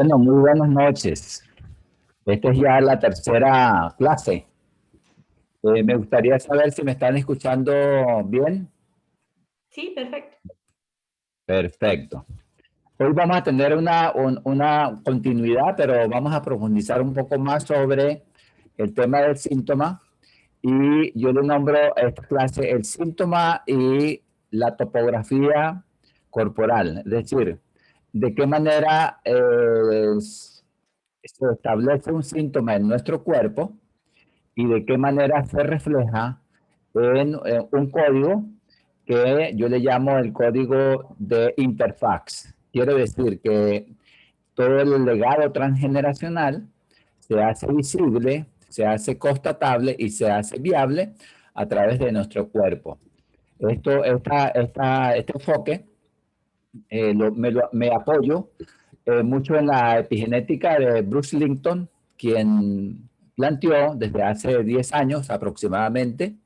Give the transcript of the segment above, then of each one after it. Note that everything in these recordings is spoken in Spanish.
Bueno, muy buenas noches. Esta es ya la tercera clase. Me gustaría saber si me están escuchando bien. Sí, perfecto. Perfecto. Hoy vamos a tener una continuidad, pero vamos a profundizar un poco más sobre el tema del síntoma. Y yo le nombro a esta clase el síntoma y la topografía corporal. Es decir, de qué manera se establece un síntoma en nuestro cuerpo y de qué manera se refleja en un código que yo le llamo el código de interfax. Quiere decir que todo el legado transgeneracional se hace visible, se hace constatable y se hace viable a través de nuestro cuerpo. Este enfoque me apoyo mucho en la epigenética de Bruce Lipton, quien planteó desde hace 10 años aproximadamente,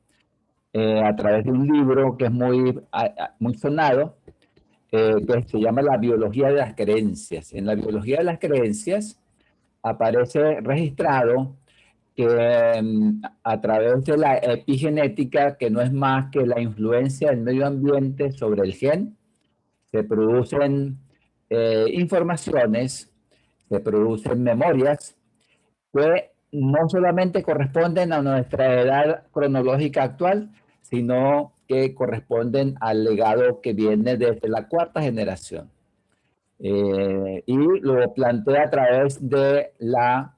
a través de un libro que es muy sonado, que se llama La biología de las creencias. En la biología de las creencias aparece registrado que a través de la epigenética, que no es más que la influencia del medio ambiente sobre el gen, se producen informaciones, se producen memorias que no solamente corresponden a nuestra edad cronológica actual, sino que corresponden al legado que viene desde la cuarta generación. Y lo plantea a través de la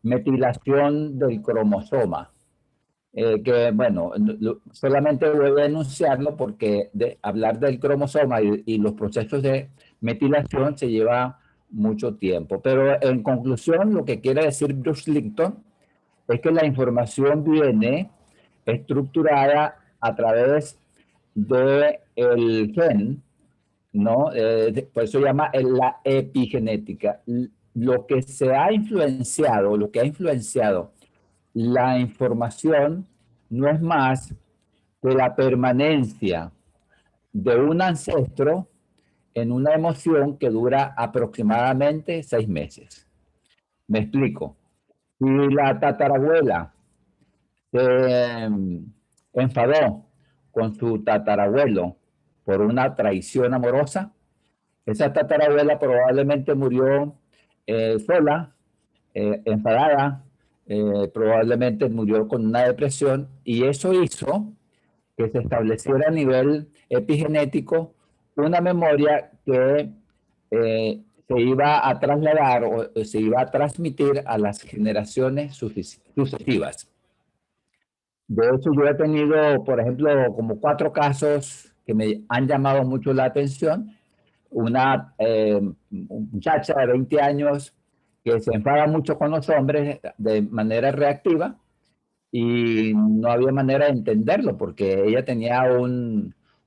metilación del cromosoma. Que bueno, solamente voy a enunciarlo porque hablar del cromosoma y los procesos de metilación se lleva mucho tiempo. Pero en conclusión, lo que quiere decir Bruce Lipton es que la información viene estructurada a través del gen, ¿no? Por eso se llama la epigenética. Lo que se ha influenciado, lo que ha influenciado la información no es más que la permanencia de un ancestro en una emoción que dura aproximadamente 6 meses. Me explico. Si la tatarabuela se enfadó con su tatarabuelo por una traición amorosa, esa tatarabuela probablemente murió sola, enfadada, probablemente murió con una depresión y eso hizo que se estableciera a nivel epigenético una memoria que se iba a trasladar o se iba a transmitir a las generaciones sucesivas. De hecho, yo he tenido, por ejemplo, como 4 casos que me han llamado mucho la atención. Una muchacha de 20 años que se enfada mucho con los hombres de manera reactiva y no había manera de entenderlo porque ella tenía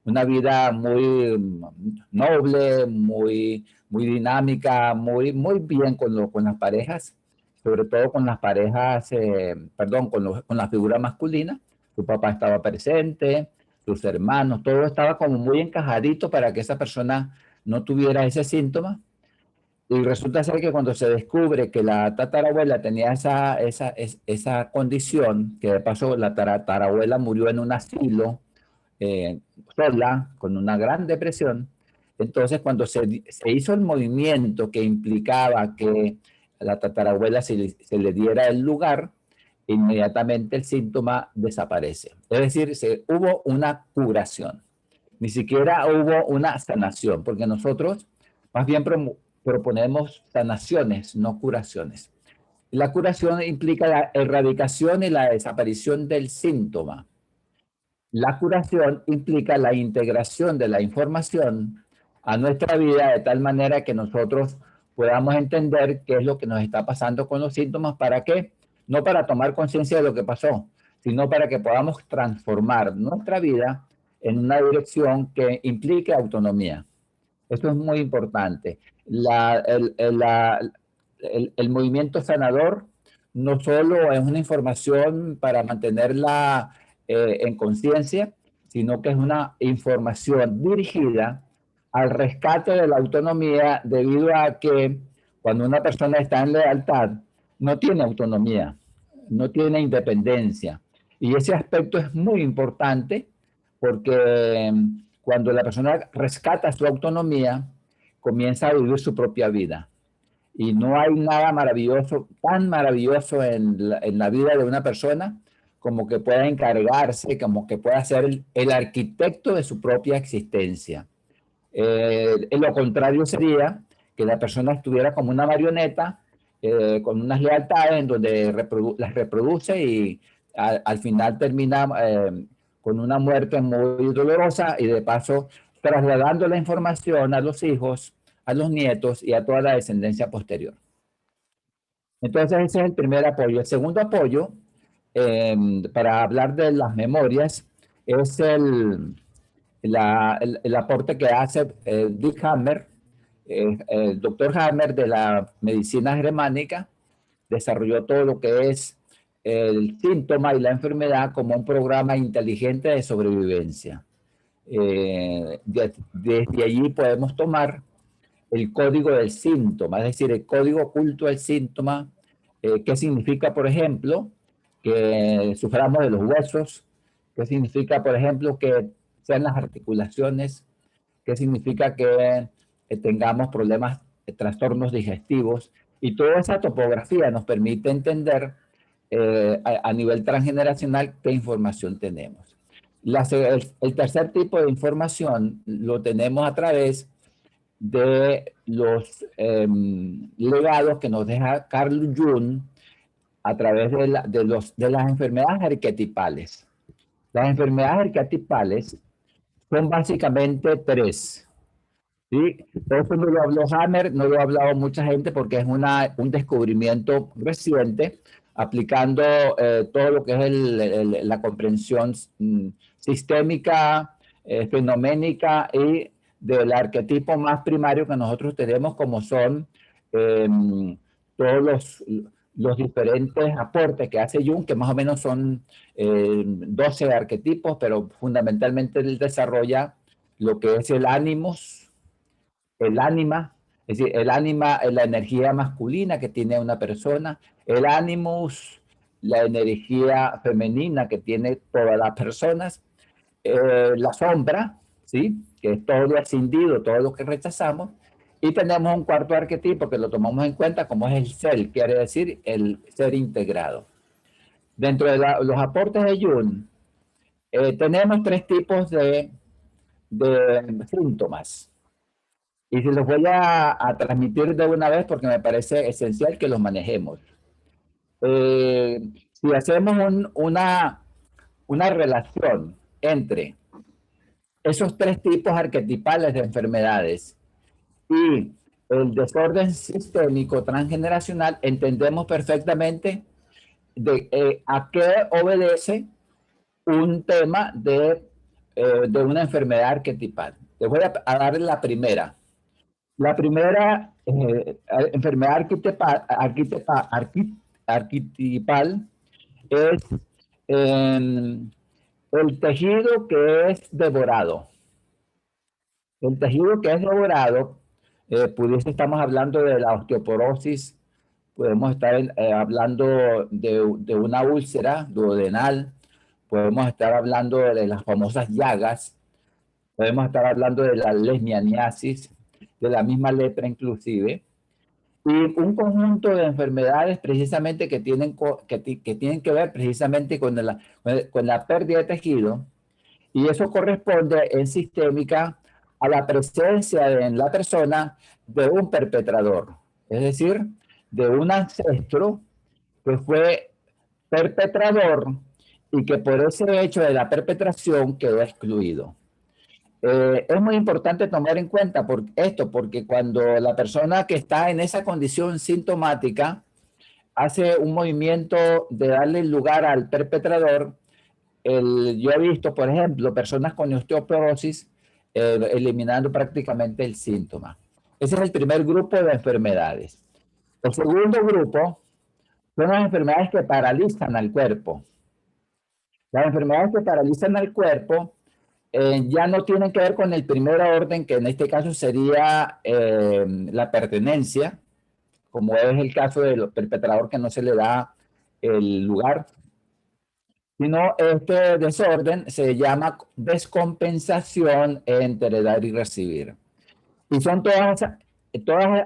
una vida muy noble, muy dinámica, muy bien con las parejas, sobre todo con las parejas, perdón, con la figura masculina. Su papá estaba presente, sus hermanos, todo estaba como muy encajadito para que esa persona no tuviera ese síntoma. Y resulta ser que cuando se descubre que la tatarabuela tenía esa condición, que de paso la tatarabuela murió en un asilo, eh, sola, con una gran depresión, entonces cuando se hizo el movimiento que implicaba que a la tatarabuela se le diera el lugar, inmediatamente el síntoma desaparece. Es decir, hubo una curación. Ni siquiera hubo una sanación, porque nosotros más bien proponemos sanaciones, no curaciones. La curación implica la erradicación y la desaparición del síntoma. La curación implica la integración de la información a nuestra vida de tal manera que nosotros podamos entender qué es lo que nos está pasando con los síntomas. ¿Para qué? No para tomar conciencia de lo que pasó, sino para que podamos transformar nuestra vida en una dirección que implique autonomía. Esto es muy importante. El movimiento sanador no solo es una información para mantenerla en conciencia, sino que es una información dirigida al rescate de la autonomía debido a que Cuando una persona está en lealtad, no tiene autonomía, no tiene independencia. Y ese aspecto es muy importante porque cuando la persona rescata su autonomía, comienza a vivir su propia vida. Y no hay nada maravilloso, tan maravilloso en la vida de una persona como que pueda encargarse, como que pueda ser el arquitecto de su propia existencia. Lo contrario sería que la persona estuviera como una marioneta con unas lealtades en donde las reproduce y al final termina con una muerte muy dolorosa y de paso trasladando la información a los hijos, a los nietos y a toda la descendencia posterior. Entonces ese es el primer apoyo. El segundo apoyo, para hablar de las memorias, es el aporte que hace Dick Hammer, el doctor Hammer de la medicina germánica, desarrolló todo lo que es el síntoma y la enfermedad como un programa inteligente de sobrevivencia. Desde allí podemos tomar el código del síntoma, es decir, el código oculto del síntoma, qué significa, por ejemplo, que suframos de los huesos, qué significa, por ejemplo, que sean las articulaciones, qué significa que tengamos problemas, trastornos digestivos, y toda esa topografía nos permite entender a nivel transgeneracional qué información tenemos. El tercer tipo de información lo tenemos a través de los legados que nos deja Carl Jung a través de las enfermedades arquetipales. Las enfermedades arquetipales son básicamente tres. ¿Sí? Eso no lo habló Hammer, no lo ha hablado mucha gente porque es un descubrimiento reciente aplicando todo lo que es la comprensión sistémica, fenoménica y del arquetipo más primario que nosotros tenemos, como son eh, todos los diferentes aportes que hace Jung, que más o menos son 12 arquetipos, pero fundamentalmente él desarrolla lo que es el ánimos, el ánima, es decir, el ánima es la energía masculina que tiene una persona, el animus, la energía femenina que tiene todas las personas, la sombra, ¿sí? Que es todo lo escindido, todo lo que rechazamos, y tenemos un cuarto arquetipo que lo tomamos en cuenta como es el ser, quiere decir el ser integrado. Dentro de los aportes de Jung, tenemos tres tipos de síntomas. Y se los voy a transmitir de una vez porque me parece esencial que los manejemos. Si hacemos una relación entre esos tres tipos arquetipales de enfermedades y el desorden sistémico transgeneracional, entendemos perfectamente a qué obedece un tema de una enfermedad arquetipal. Les voy a dar la primera. La primera enfermedad arquetipal es el tejido que es devorado. El tejido que es devorado, estamos hablando de la osteoporosis, podemos estar hablando de una úlcera duodenal, podemos estar hablando de las famosas llagas, podemos estar hablando de la leishmaniasis, de la misma lepra inclusive, y un conjunto de enfermedades precisamente que tienen que ver precisamente con la pérdida de tejido, y eso corresponde en sistémica a la presencia en la persona de un perpetrador, es decir, de un ancestro que fue perpetrador y que por ese hecho de la perpetración quedó excluido. Es muy importante tomar en cuenta esto, porque cuando la persona que está en esa condición sintomática hace un movimiento de darle lugar al perpetrador, yo he visto, por ejemplo, personas con osteoporosis eliminando prácticamente el síntoma. Ese es el primer grupo de enfermedades. El segundo grupo son las enfermedades que paralizan al cuerpo. Las enfermedades que paralizan al cuerpo ya no tienen que ver con el primer orden, que en este caso sería la pertenencia, como es el caso del perpetrador que no se le da el lugar, sino este desorden se llama descompensación entre dar y recibir. Y son todas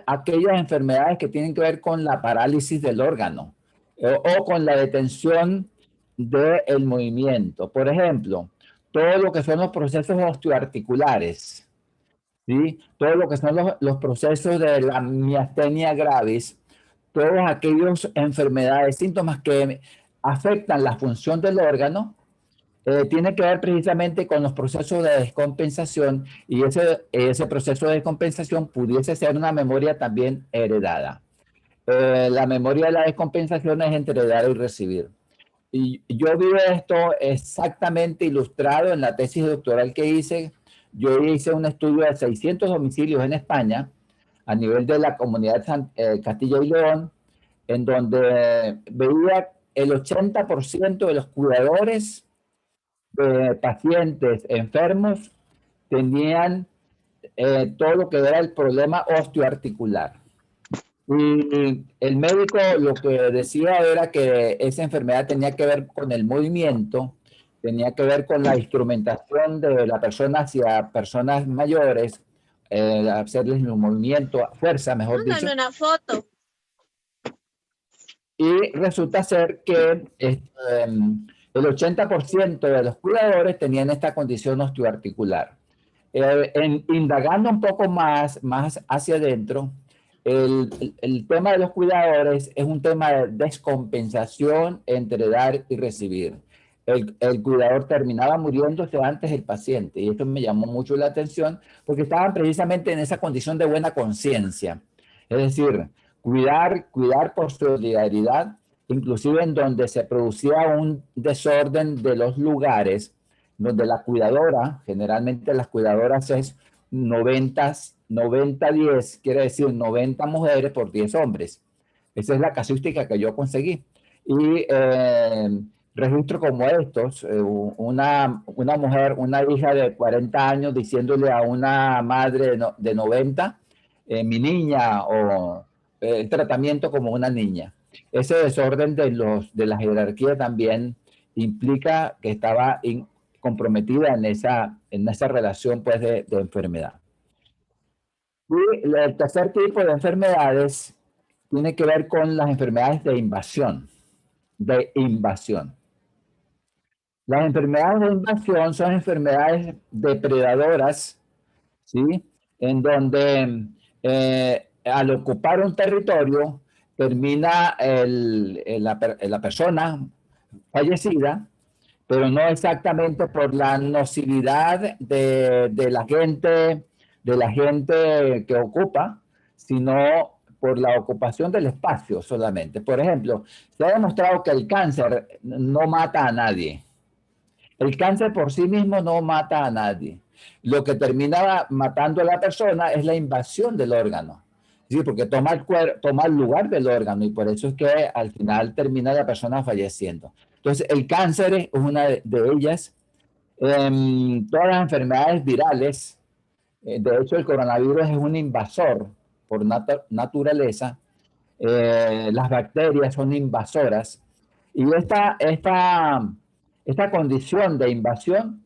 aquellas enfermedades que tienen que ver con la parálisis del órgano o con la detención del movimiento. Por ejemplo, todo lo que son los procesos osteoarticulares, ¿sí? Todo lo que son los procesos de la miastenia gravis, todas aquellas enfermedades, síntomas que afectan la función del órgano, tiene que ver precisamente con los procesos de descompensación y ese proceso de descompensación pudiese ser una memoria también heredada. La memoria de la descompensación es entre dar y recibir. Y yo vi esto exactamente ilustrado en la tesis doctoral que hice. Yo hice un estudio de 600 domicilios en España a nivel de la comunidad de Castilla y León, en donde veía el 80% de los cuidadores de pacientes enfermos tenían todo lo que era el problema osteoarticular. Y el médico lo que decía era que esa enfermedad tenía que ver con el movimiento, tenía que ver con la instrumentación de la persona hacia personas mayores, hacerles un movimiento, fuerza, mejor dicho. Mándame una foto. Y resulta ser que el 80% de los cuidadores tenían esta condición osteoarticular. Indagando un poco más hacia adentro, el tema de los cuidadores es un tema de descompensación entre dar y recibir. El cuidador terminaba muriéndose antes del paciente y esto me llamó mucho la atención porque estaban precisamente en esa condición de buena conciencia. Es decir, cuidar por solidaridad, inclusive en donde se producía un desorden de los lugares, donde la cuidadora, generalmente las cuidadoras es 90-10, quiere decir 90 mujeres por 10 hombres. Esa es la casuística que yo conseguí. Y registro como estos, una mujer, una hija de 40 años diciéndole a una madre de 90, mi niña, o el tratamiento como una niña. Ese desorden de la jerarquía también implica que estaba comprometida en esa relación pues, de enfermedad. Y el tercer tipo de enfermedades tiene que ver con las enfermedades de invasión. Las enfermedades de invasión son enfermedades depredadoras, ¿sí? En donde al ocupar un territorio termina la persona fallecida, pero no exactamente por la nocividad de la gente que ocupa, sino por la ocupación del espacio solamente. Por ejemplo, se ha demostrado que el cáncer no mata a nadie. El cáncer por sí mismo no mata a nadie. Lo que termina matando a la persona es la invasión del órgano. Sí, porque toma el lugar del órgano y por eso es que al final termina la persona falleciendo. Entonces, el cáncer es una de ellas. Todas las enfermedades virales, de hecho, el coronavirus es un invasor por naturaleza. Las bacterias son invasoras. Y esta condición de invasión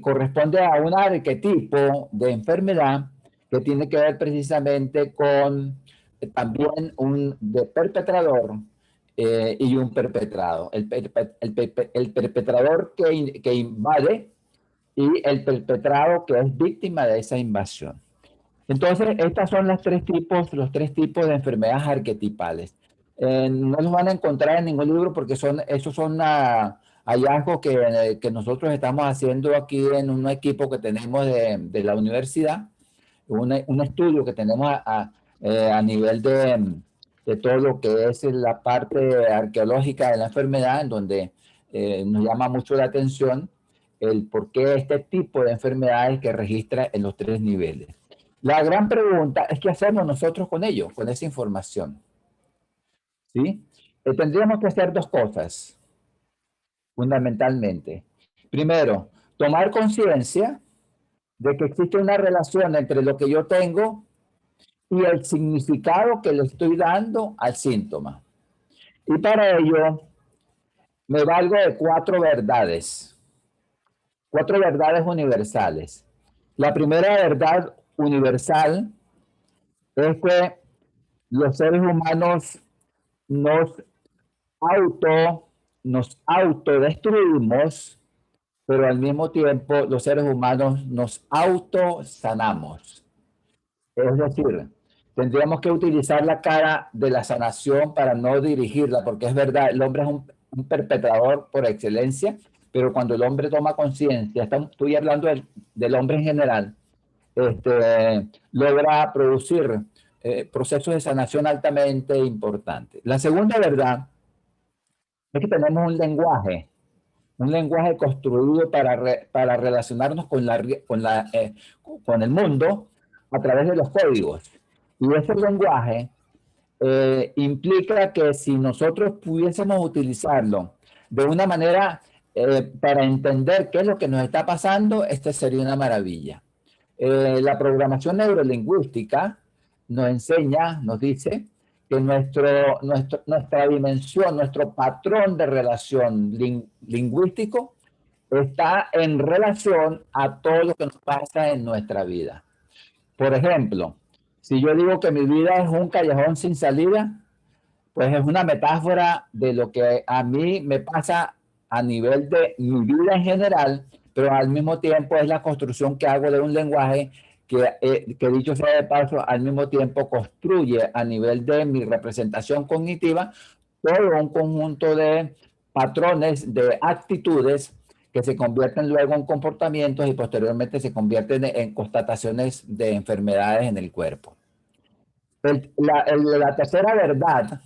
corresponde a un arquetipo de enfermedad que tiene que ver precisamente con también un perpetrador y un perpetrado. El perpetrador que invade y el perpetrado que es víctima de esa invasión. Entonces, estos son los tres tipos de enfermedades arquetipales. No los van a encontrar en ningún libro porque esos son hallazgos que nosotros estamos haciendo aquí en un equipo que tenemos de la universidad, un estudio que tenemos a nivel de todo lo que es la parte arqueológica de la enfermedad, en donde nos llama mucho la atención el por qué este tipo de enfermedades que registra en los tres niveles. La gran pregunta es qué hacemos nosotros con ello, con esa información. ¿Sí? Tendríamos que hacer dos cosas, fundamentalmente. Primero, tomar conciencia de que existe una relación entre lo que yo tengo y el significado que le estoy dando al síntoma. Y para ello me valgo de cuatro verdades universales. La primera verdad universal es que los seres humanos nos auto, nos autodestruimos, pero al mismo tiempo los seres humanos nos autosanamos. Es decir, tendríamos que utilizar la cara de la sanación para no dirigirla, porque es verdad, el hombre es un perpetrador por excelencia, pero cuando el hombre toma conciencia, estoy hablando del hombre en general, logra producir procesos de sanación altamente importantes. La segunda verdad es que tenemos un lenguaje construido para relacionarnos con el mundo a través de los códigos. Y ese lenguaje implica que si nosotros pudiésemos utilizarlo de una manera para entender qué es lo que nos está pasando, sería una maravilla. La programación neurolingüística nos enseña, nos dice que nuestra dimensión, nuestro patrón de relación lingüístico está en relación a todo lo que nos pasa en nuestra vida. Por ejemplo, si yo digo que mi vida es un callejón sin salida, pues es una metáfora de lo que a mí me pasa a nivel de mi vida en general, pero al mismo tiempo es la construcción que hago de un lenguaje que dicho sea de paso, al mismo tiempo construye a nivel de mi representación cognitiva todo un conjunto de patrones, de actitudes que se convierten luego en comportamientos y posteriormente se convierten en constataciones de enfermedades en el cuerpo. La tercera verdad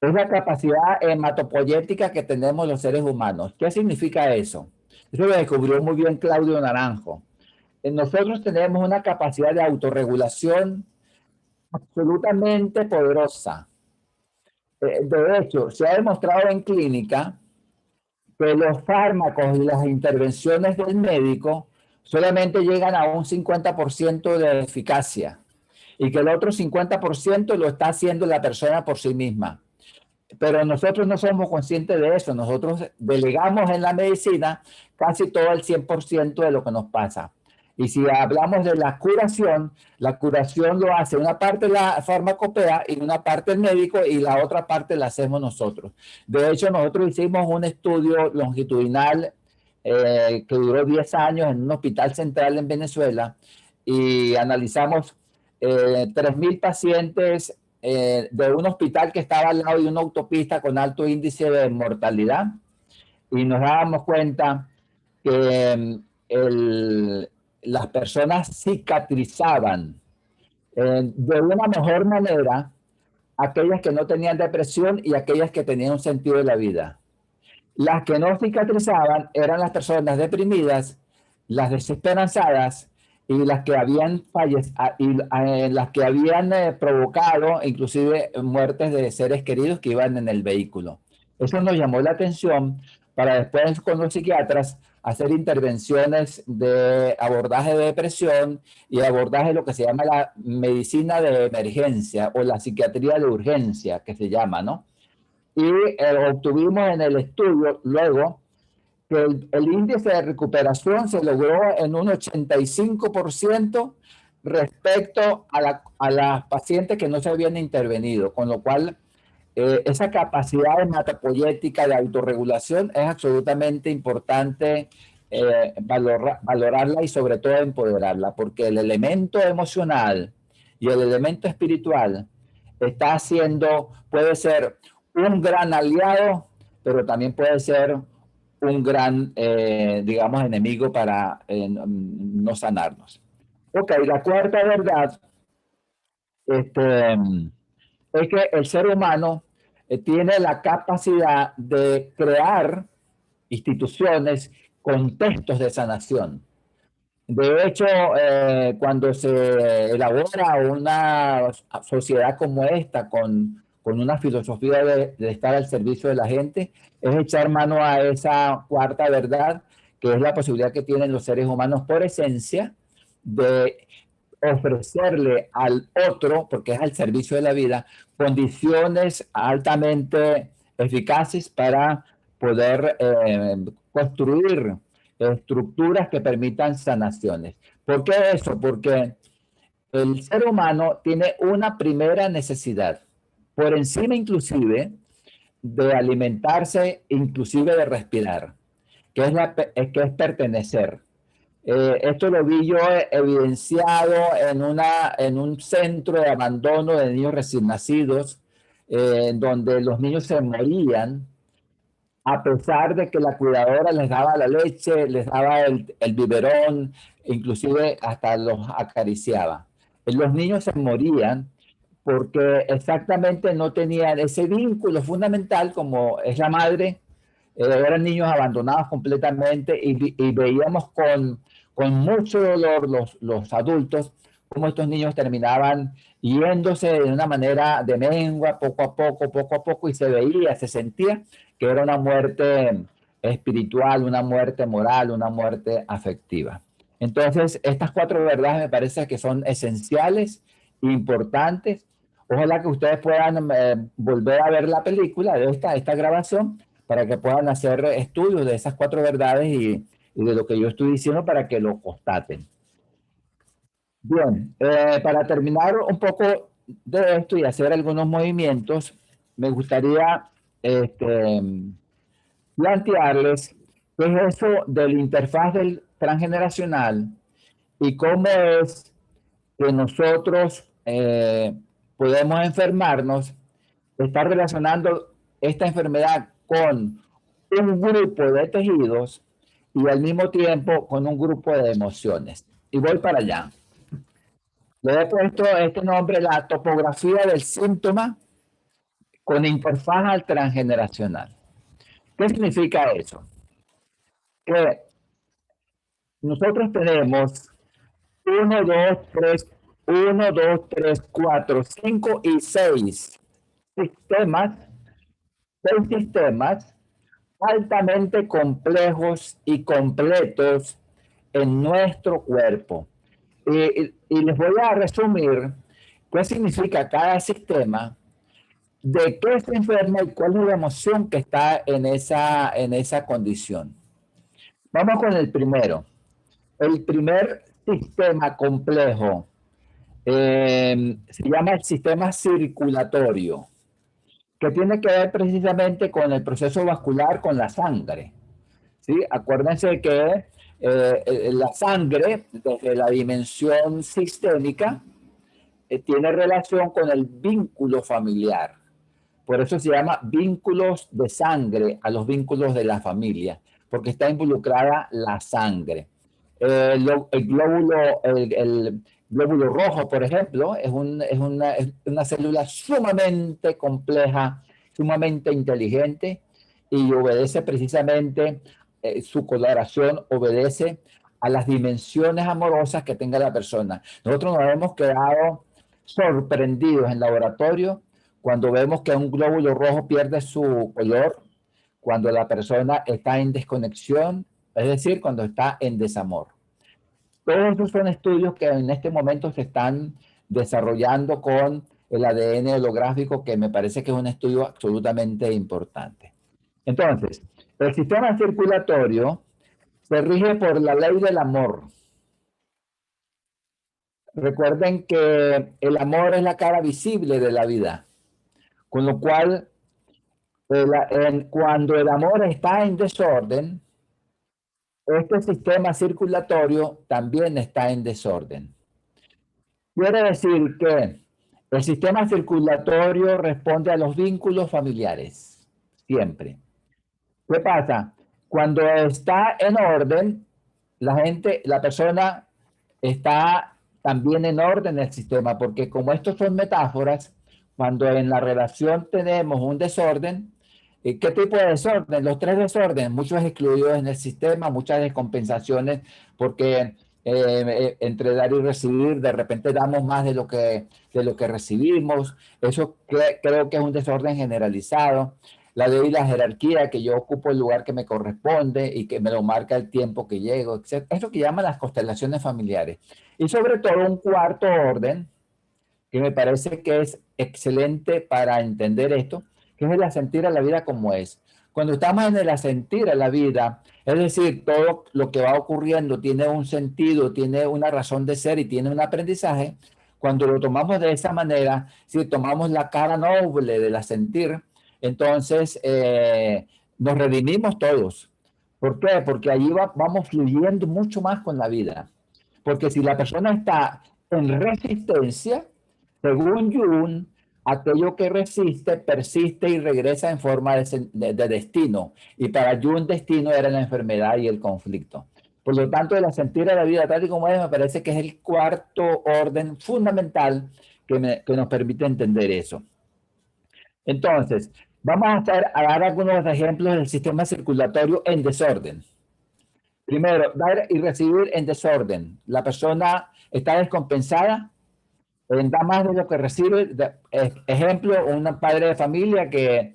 es la capacidad hematopoyética que tenemos los seres humanos. ¿Qué significa eso? Eso lo descubrió muy bien Claudio Naranjo. Nosotros tenemos una capacidad de autorregulación absolutamente poderosa. De hecho, se ha demostrado en clínica que los fármacos y las intervenciones del médico solamente llegan a un 50% de eficacia y que el otro 50% lo está haciendo la persona por sí misma. Pero nosotros no somos conscientes de eso. Nosotros delegamos en la medicina casi todo el 100% de lo que nos pasa. Y si hablamos de la curación lo hace una parte la farmacopea y una parte el médico y la otra parte la hacemos nosotros. De hecho, nosotros hicimos un estudio longitudinal que duró 10 años en un hospital central en Venezuela y analizamos 3.000 pacientes de un hospital que estaba al lado de una autopista con alto índice de mortalidad y nos dábamos cuenta que las personas cicatrizaban de una mejor manera aquellas que no tenían depresión y aquellas que tenían un sentido de la vida. Las que no cicatrizaban eran las personas deprimidas, las desesperanzadas y las que habían las que habían provocado inclusive muertes de seres queridos que iban en el vehículo. Eso nos llamó la atención para después con los psiquiatras hacer intervenciones de abordaje de depresión y abordaje de lo que se llama la medicina de emergencia o la psiquiatría de urgencia, que se llama, ¿no? Y obtuvimos en el estudio luego que el índice de recuperación se logró en un 85% respecto a las pacientes que no se habían intervenido, con lo cual esa capacidad hematopoyética de autorregulación es absolutamente importante valorarla y sobre todo empoderarla, porque el elemento emocional y el elemento espiritual puede ser un gran aliado, pero también puede ser un gran, digamos, enemigo para no sanarnos. Ok, la cuarta verdad es que el ser humano tiene la capacidad de crear instituciones, contextos de sanación. De hecho, cuando se elabora una sociedad como esta, con una filosofía de estar al servicio de la gente, es echar mano a esa cuarta verdad, que es la posibilidad que tienen los seres humanos por esencia de ofrecerle al otro, porque es al servicio de la vida, condiciones altamente eficaces para poder construir estructuras que permitan sanaciones. ¿Por qué eso? Porque el ser humano tiene una primera necesidad, por encima inclusive de alimentarse, inclusive de respirar, que es pertenecer. Esto lo vi yo evidenciado en un centro de abandono de niños recién nacidos, donde los niños se morían a pesar de que la cuidadora les daba la leche, les daba el biberón, inclusive hasta los acariciaba. Los niños se morían porque exactamente no tenían ese vínculo fundamental como es la madre. Eran niños abandonados completamente y veíamos con mucho dolor los adultos cómo estos niños terminaban yéndose de una manera de mengua, poco a poco, y se veía, se sentía que era una muerte espiritual, una muerte moral, una muerte afectiva. Entonces, estas cuatro verdades me parece que son esenciales, importantes. Ojalá que ustedes puedan volver a ver la película de esta grabación para que puedan hacer estudios de esas cuatro verdades y de lo que yo estoy diciendo para que lo constaten. Bien, para terminar un poco de esto y hacer algunos movimientos, me gustaría este, plantearles qué es eso del interfaz del transgeneracional y cómo es que nosotros podemos enfermarnos, estar relacionando esta enfermedad con un grupo de tejidos y al mismo tiempo con un grupo de emociones. Y voy para allá. Le he puesto este nombre, la topografía del síntoma con interfaz al transgeneracional. ¿Qué significa eso? Que nosotros tenemos 1, 2, 3, 1, 2, 3, 4, 5 y 6 sistemas, 6 sistemas altamente complejos y completos en nuestro cuerpo. Y les voy a resumir qué significa cada sistema, de qué se enferma y cuál es la emoción que está en esa condición. Vamos con el primero. El primer sistema complejo se llama el sistema circulatorio, que tiene que ver precisamente con el proceso vascular, con la sangre. ¿Sí? Acuérdense que la sangre, desde la dimensión sistémica, tiene relación con el vínculo familiar. Por eso se llama vínculos de sangre a los vínculos de la familia, porque está involucrada la sangre. El glóbulo rojo, por ejemplo, es una célula sumamente compleja, sumamente inteligente y obedece precisamente, su coloración obedece a las dimensiones amorosas que tenga la persona. Nosotros nos hemos quedado sorprendidos en laboratorio cuando vemos que un glóbulo rojo pierde su color, cuando la persona está en desconexión, es decir, cuando está en desamor. Todos esos son estudios que en este momento se están desarrollando con el ADN holográfico, que me parece que es un estudio absolutamente importante. Entonces, el sistema circulatorio se rige por la ley del amor. Recuerden que el amor es la cara visible de la vida, con lo cual, cuando el amor está en desorden, este sistema circulatorio también está en desorden. Quiere decir que el sistema circulatorio responde a los vínculos familiares, siempre. ¿Qué pasa? Cuando está en orden, la persona está también en orden el sistema, porque como estos son metáforas, cuando en la relación tenemos un desorden, ¿qué tipo de desorden? Los tres desórdenes, muchos excluidos en el sistema, muchas descompensaciones, porque entre dar y recibir, de repente damos más de lo que recibimos. Eso creo que es un desorden generalizado. la ley y la jerarquía, que yo ocupo el lugar que me corresponde y que me lo marca el tiempo que llego, etc. Es lo que llaman las constelaciones familiares. Y sobre todo un cuarto orden, que me parece que es excelente para entender esto, que es el asentir a la vida como es. Cuando estamos en el asentir a la vida, es decir, todo lo que va ocurriendo tiene un sentido, tiene una razón de ser y tiene un aprendizaje, cuando lo tomamos de esa manera, si tomamos la cara noble del asentir, entonces nos redimimos todos. ¿Por qué? Porque allí vamos fluyendo mucho más con la vida. Porque si la persona está en resistencia, según Jung, aquello que resiste persiste y regresa en forma de destino. Y para Jung, destino era la enfermedad y el conflicto. Por lo tanto, el sentir a la vida tal y como es, me parece que es el cuarto orden fundamental que nos permite entender eso. Entonces, vamos a dar algunos ejemplos del sistema circulatorio en desorden. Primero, dar y recibir en desorden. La persona está descompensada, da más de lo que recibe. Ejemplo, un padre de familia que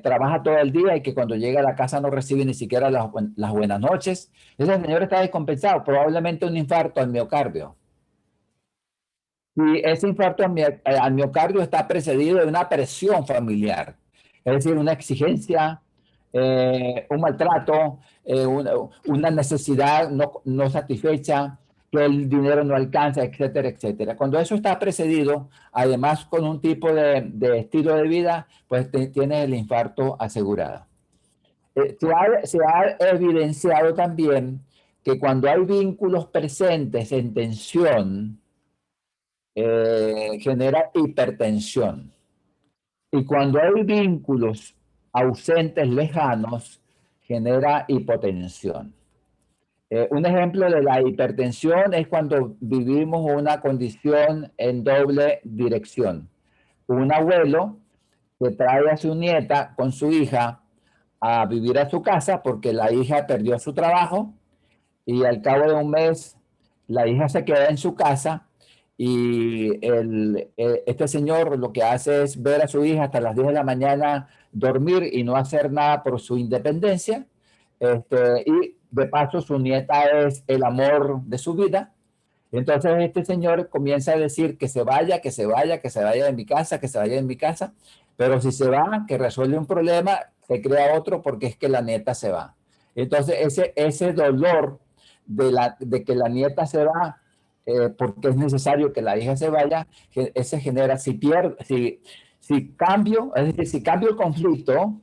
trabaja todo el día y que cuando llega a la casa no recibe ni siquiera las buenas noches. Ese señor está descompensado, probablemente un infarto al miocardio. Y ese infarto al miocardio está precedido de una presión familiar, es decir, una exigencia, un maltrato, una necesidad no satisfecha, que el dinero no alcanza, etcétera, etcétera. Cuando eso está precedido, además con un tipo de estilo de vida, pues tienes el infarto asegurado. Se ha evidenciado también que cuando hay vínculos presentes en tensión, genera hipertensión. Y cuando hay vínculos ausentes, lejanos, genera hipotensión. Un ejemplo de la hipertensión es cuando vivimos una condición en doble dirección. Un abuelo que trae a su nieta con su hija a vivir a su casa porque la hija perdió su trabajo y al cabo de un mes la hija se queda en su casa y este señor lo que hace es ver a su hija hasta las 10 de la mañana dormir y no hacer nada por su independencia. Y de paso su nieta es el amor de su vida. Entonces este señor comienza a decir que se vaya, que se vaya, que se vaya de mi casa, que se vaya de mi casa, pero si se va, que resuelve un problema, se crea otro porque es que la nieta se va. Entonces ese dolor de que la nieta se va, porque es necesario que la hija se vaya, ese genera, si cambio, es decir, si cambio el conflicto,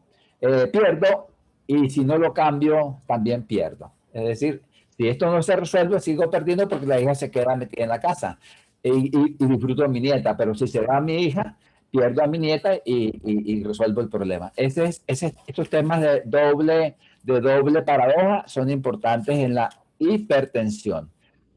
pierdo, y si no lo cambio, también pierdo. Es decir, si esto no se resuelve, sigo perdiendo porque la hija se queda metida en la casa y disfruto de mi nieta, pero si se va mi hija, pierdo a mi nieta y resuelvo el problema. Estos temas de doble paradoja son importantes en la hipertensión.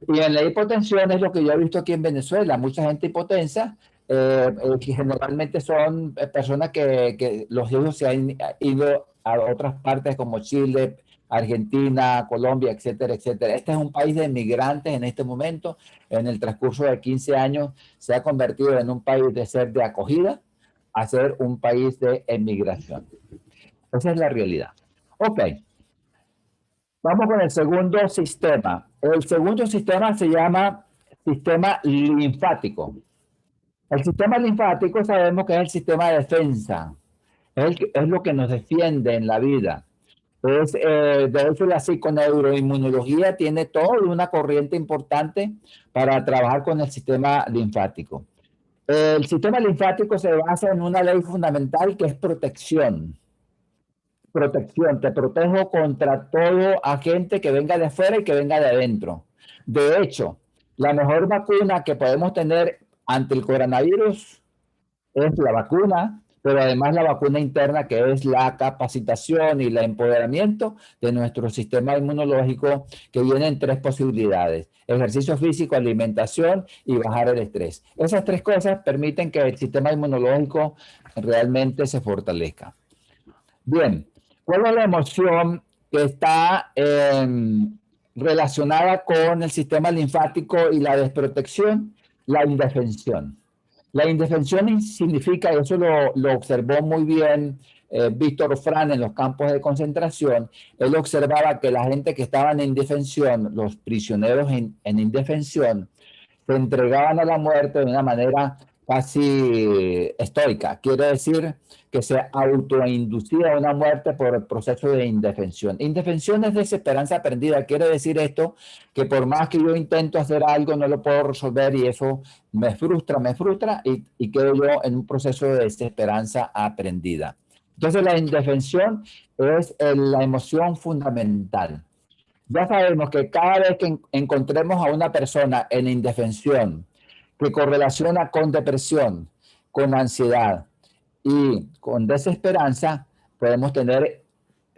Y en la hipotensión es lo que yo he visto aquí en Venezuela. Mucha gente hipotensa, que generalmente son personas que los hijos se han ido a otras partes como Chile, Argentina, Colombia, etcétera, etcétera. Este es un país de migrantes en este momento. En el transcurso de 15 años se ha convertido en un país de ser de acogida a ser un país de emigración. Esa es la realidad. Ok. Vamos con el segundo sistema. El segundo sistema se llama sistema linfático. El sistema linfático sabemos que es el sistema de defensa. Es lo que nos defiende en la vida. De hecho, la psiconeuroinmunología tiene toda una corriente importante para trabajar con el sistema linfático. El sistema linfático se basa en una ley fundamental que es protección. Protección, te protejo contra todo agente que venga de afuera y que venga de adentro. De hecho, la mejor vacuna que podemos tener ante el coronavirus es la vacuna, pero además la vacuna interna, que es la capacitación y el empoderamiento de nuestro sistema inmunológico, que viene en tres posibilidades: ejercicio físico, alimentación y bajar el estrés. Esas tres cosas permiten que el sistema inmunológico realmente se fortalezca. Bien, ¿cuál es la emoción que está relacionada con el sistema linfático y la desprotección? La indefensión. La indefensión significa, eso lo observó muy bien Víctor Frank en los campos de concentración, él observaba que la gente que estaba en indefensión, los prisioneros en indefensión, se entregaban a la muerte de una manera casi estoica. Quiere decir que se autoinducía una muerte por el proceso de indefensión. Indefensión es desesperanza perdida. Quiere decir esto que por más que yo intento hacer algo, no lo puedo resolver y eso me frustra y quedo yo en un proceso de desesperanza aprendida. Entonces la indefensión es la emoción fundamental. Ya sabemos que cada vez que encontremos a una persona en indefensión que correlaciona con depresión, con ansiedad y con desesperanza, podemos tener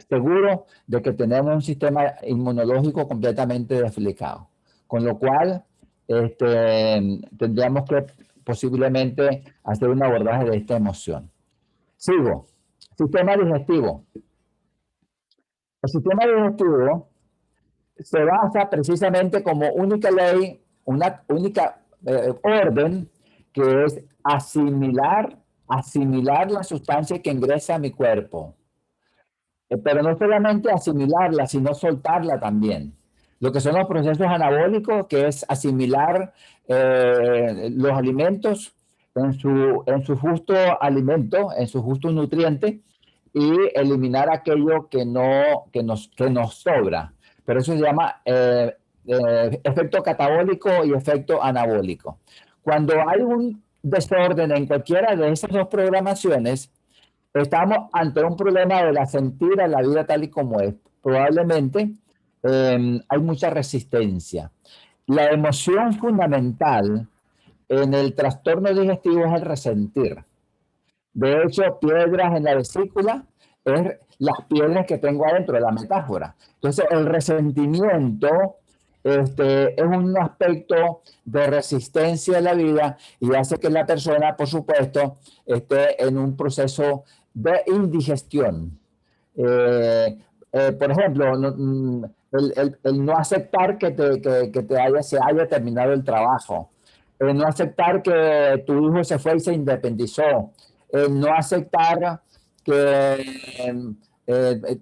seguro de que tenemos un sistema inmunológico completamente desflecado. Con lo cual, tendríamos que posiblemente hacer un abordaje de esta emoción. Sigo. Sistema digestivo. El sistema digestivo se basa precisamente como única ley, una única orden, que es asimilar la sustancia que ingresa a mi cuerpo. Pero no solamente asimilarla, sino soltarla también. Lo que son los procesos anabólicos, que es asimilar los alimentos en su justo alimento, en su justo nutriente, y eliminar aquello que nos sobra. Pero eso se llama efecto catabólico y efecto anabólico. Cuando hay un desorden en cualquiera de esas dos programaciones, estamos ante un problema de la sentir a la vida tal y como es. Probablemente hay mucha resistencia. La emoción fundamental en el trastorno digestivo es el resentir. De hecho, piedras en la vesícula es las piedras que tengo adentro de la metáfora. Entonces, el resentimiento es un aspecto de resistencia a la vida y hace que la persona, por supuesto, esté en un proceso de indigestión. Por ejemplo, el no aceptar que se haya terminado el trabajo, el no aceptar que tu hijo se fue y se independizó, el no aceptar que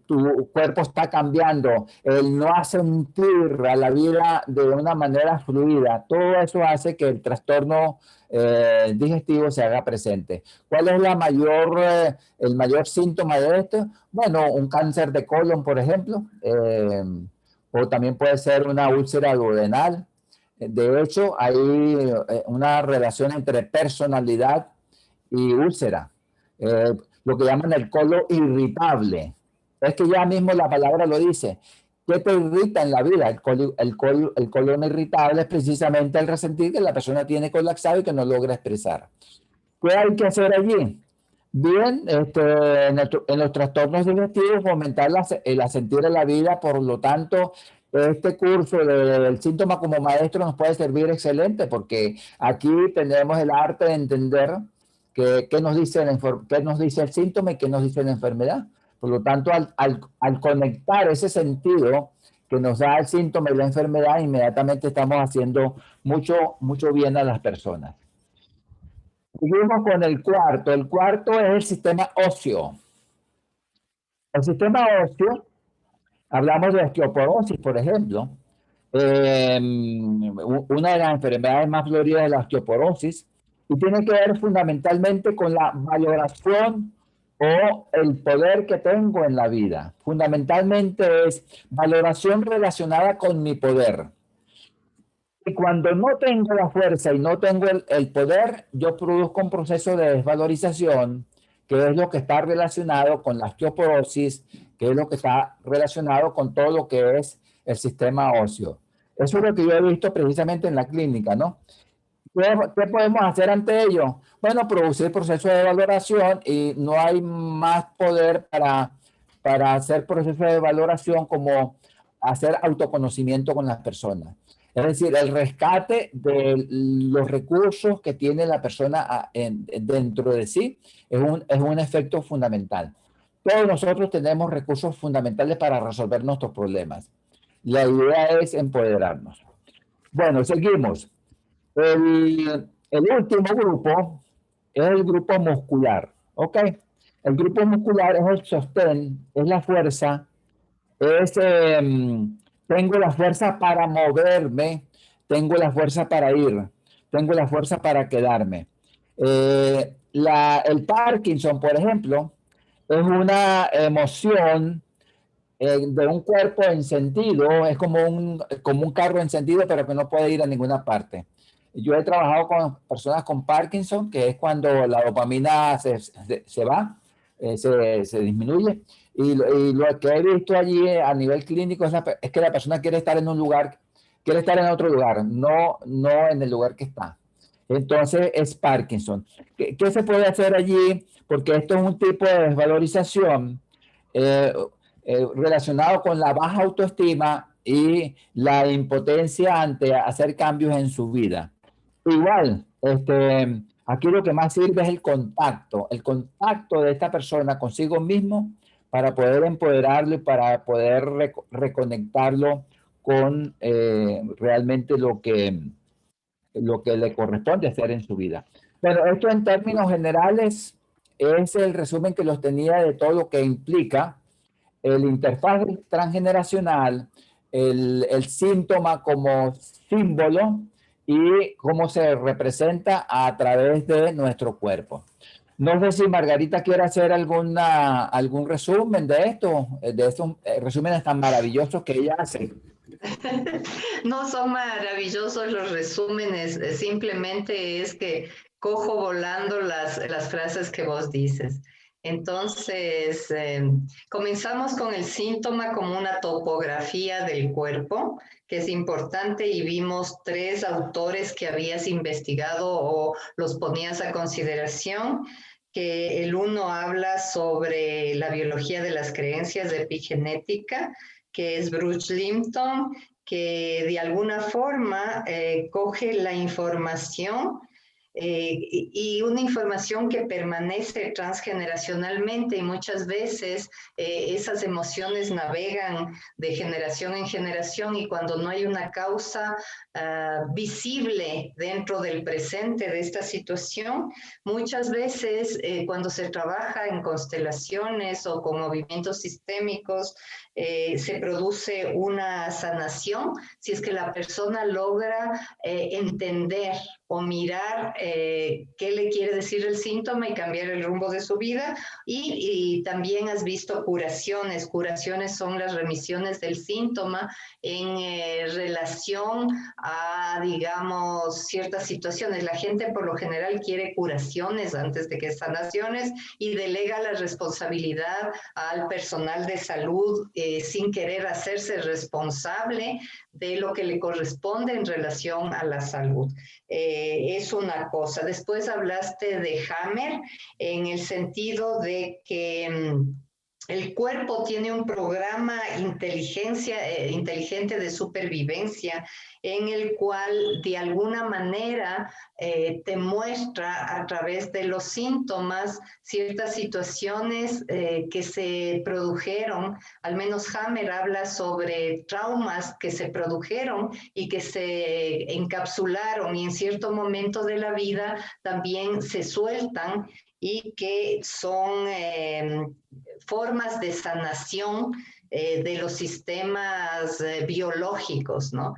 tu cuerpo está cambiando, el no sentir a la vida de una manera fluida, todo eso hace que el trastorno digestivo se haga presente. ¿Cuál es el mayor síntoma de esto? Bueno, un cáncer de colon, por ejemplo, o también puede ser una úlcera duodenal. De hecho, hay una relación entre personalidad y úlcera, lo que llaman el colon irritable. Es que ya mismo la palabra lo dice. ¿Qué te irrita en la vida? El colon irritable es precisamente el resentir que la persona tiene colapsado y que no logra expresar. ¿Qué hay que hacer allí? Bien, en los trastornos digestivos, fomentar el asentir de la vida. Por lo tanto, este curso del síntoma como maestro nos puede servir excelente, porque aquí tenemos el arte de entender qué nos dice el síntoma y qué nos dice la enfermedad. Por lo tanto, al conectar ese sentido que nos da el síntoma y la enfermedad, inmediatamente estamos haciendo mucho bien a las personas. Seguimos con el cuarto. El cuarto es el sistema óseo. El sistema óseo, hablamos de osteoporosis, por ejemplo. Una de las enfermedades más floridas es la osteoporosis y tiene que ver fundamentalmente con la valoración o el poder que tengo en la vida. Fundamentalmente es valoración relacionada con mi poder. Y cuando no tengo la fuerza y no tengo el poder, yo produzco un proceso de desvalorización, que es lo que está relacionado con la osteoporosis, que es lo que está relacionado con todo lo que es el sistema óseo. Eso es lo que yo he visto precisamente en la clínica, ¿no? ¿Qué podemos hacer ante ello? Bueno, producir procesos de valoración y no hay más poder para hacer procesos de valoración como hacer autoconocimiento con las personas. Es decir, el rescate de los recursos que tiene la persona dentro de sí es un efecto fundamental. Todos nosotros tenemos recursos fundamentales para resolver nuestros problemas. La idea es empoderarnos. Bueno, seguimos. El último grupo es el grupo muscular, ¿ok? El grupo muscular es el sostén, es la fuerza, es, tengo la fuerza para moverme, tengo la fuerza para ir, tengo la fuerza para quedarme. El Parkinson, por ejemplo, es una emoción de un cuerpo encendido, es como un carro encendido, pero que no puede ir a ninguna parte. Yo he trabajado con personas con Parkinson, que es cuando la dopamina se va, se disminuye. Y lo que he visto allí a nivel clínico es que la persona quiere estar en un lugar, quiere estar en otro lugar, no en el lugar que está. Entonces es Parkinson. ¿Qué se puede hacer allí? Porque esto es un tipo de desvalorización. eh, relacionado con la baja autoestima y la impotencia ante hacer cambios en su vida. Igual, aquí lo que más sirve es el contacto de esta persona consigo mismo para poder empoderarlo y para poder reconectarlo con realmente lo que le corresponde hacer en su vida. Pero esto en términos generales es el resumen que los tenía de todo lo que implica el interfaz transgeneracional, el síntoma como símbolo y cómo se representa a través de nuestro cuerpo. No sé si Margarita quiere hacer algún resumen de estos resúmenes tan maravillosos que ella hace. No son maravillosos los resúmenes, simplemente es que cojo volando las frases que vos dices. Entonces, comenzamos con el síntoma como una topografía del cuerpo, que es importante, y vimos 3 autores que habías investigado o los ponías a consideración, que el uno habla sobre la biología de las creencias de epigenética, que es Bruce Lipton, que de alguna forma coge la información y una información que permanece transgeneracionalmente, y muchas veces esas emociones navegan de generación en generación, y cuando no hay una causa visible dentro del presente de esta situación, muchas veces cuando se trabaja en constelaciones o con movimientos sistémicos, se produce una sanación si es que la persona logra entender o mirar qué le quiere decir el síntoma y cambiar el rumbo de su vida. Y también has visto curaciones. Curaciones son las remisiones del síntoma en relación a, digamos, ciertas situaciones. La gente por lo general quiere curaciones antes de que sanaciones, y delega la responsabilidad al personal de salud sin querer hacerse responsable de lo que le corresponde en relación a la salud. Es una cosa. Después hablaste de Hammer en el sentido de que el cuerpo tiene un programa inteligente de supervivencia, en el cual de alguna manera te muestra a través de los síntomas ciertas situaciones que se produjeron. Al menos Hammer habla sobre traumas que se produjeron y que se encapsularon, y en cierto momento de la vida también se sueltan, y que son formas de sanación de los sistemas biológicos, ¿no?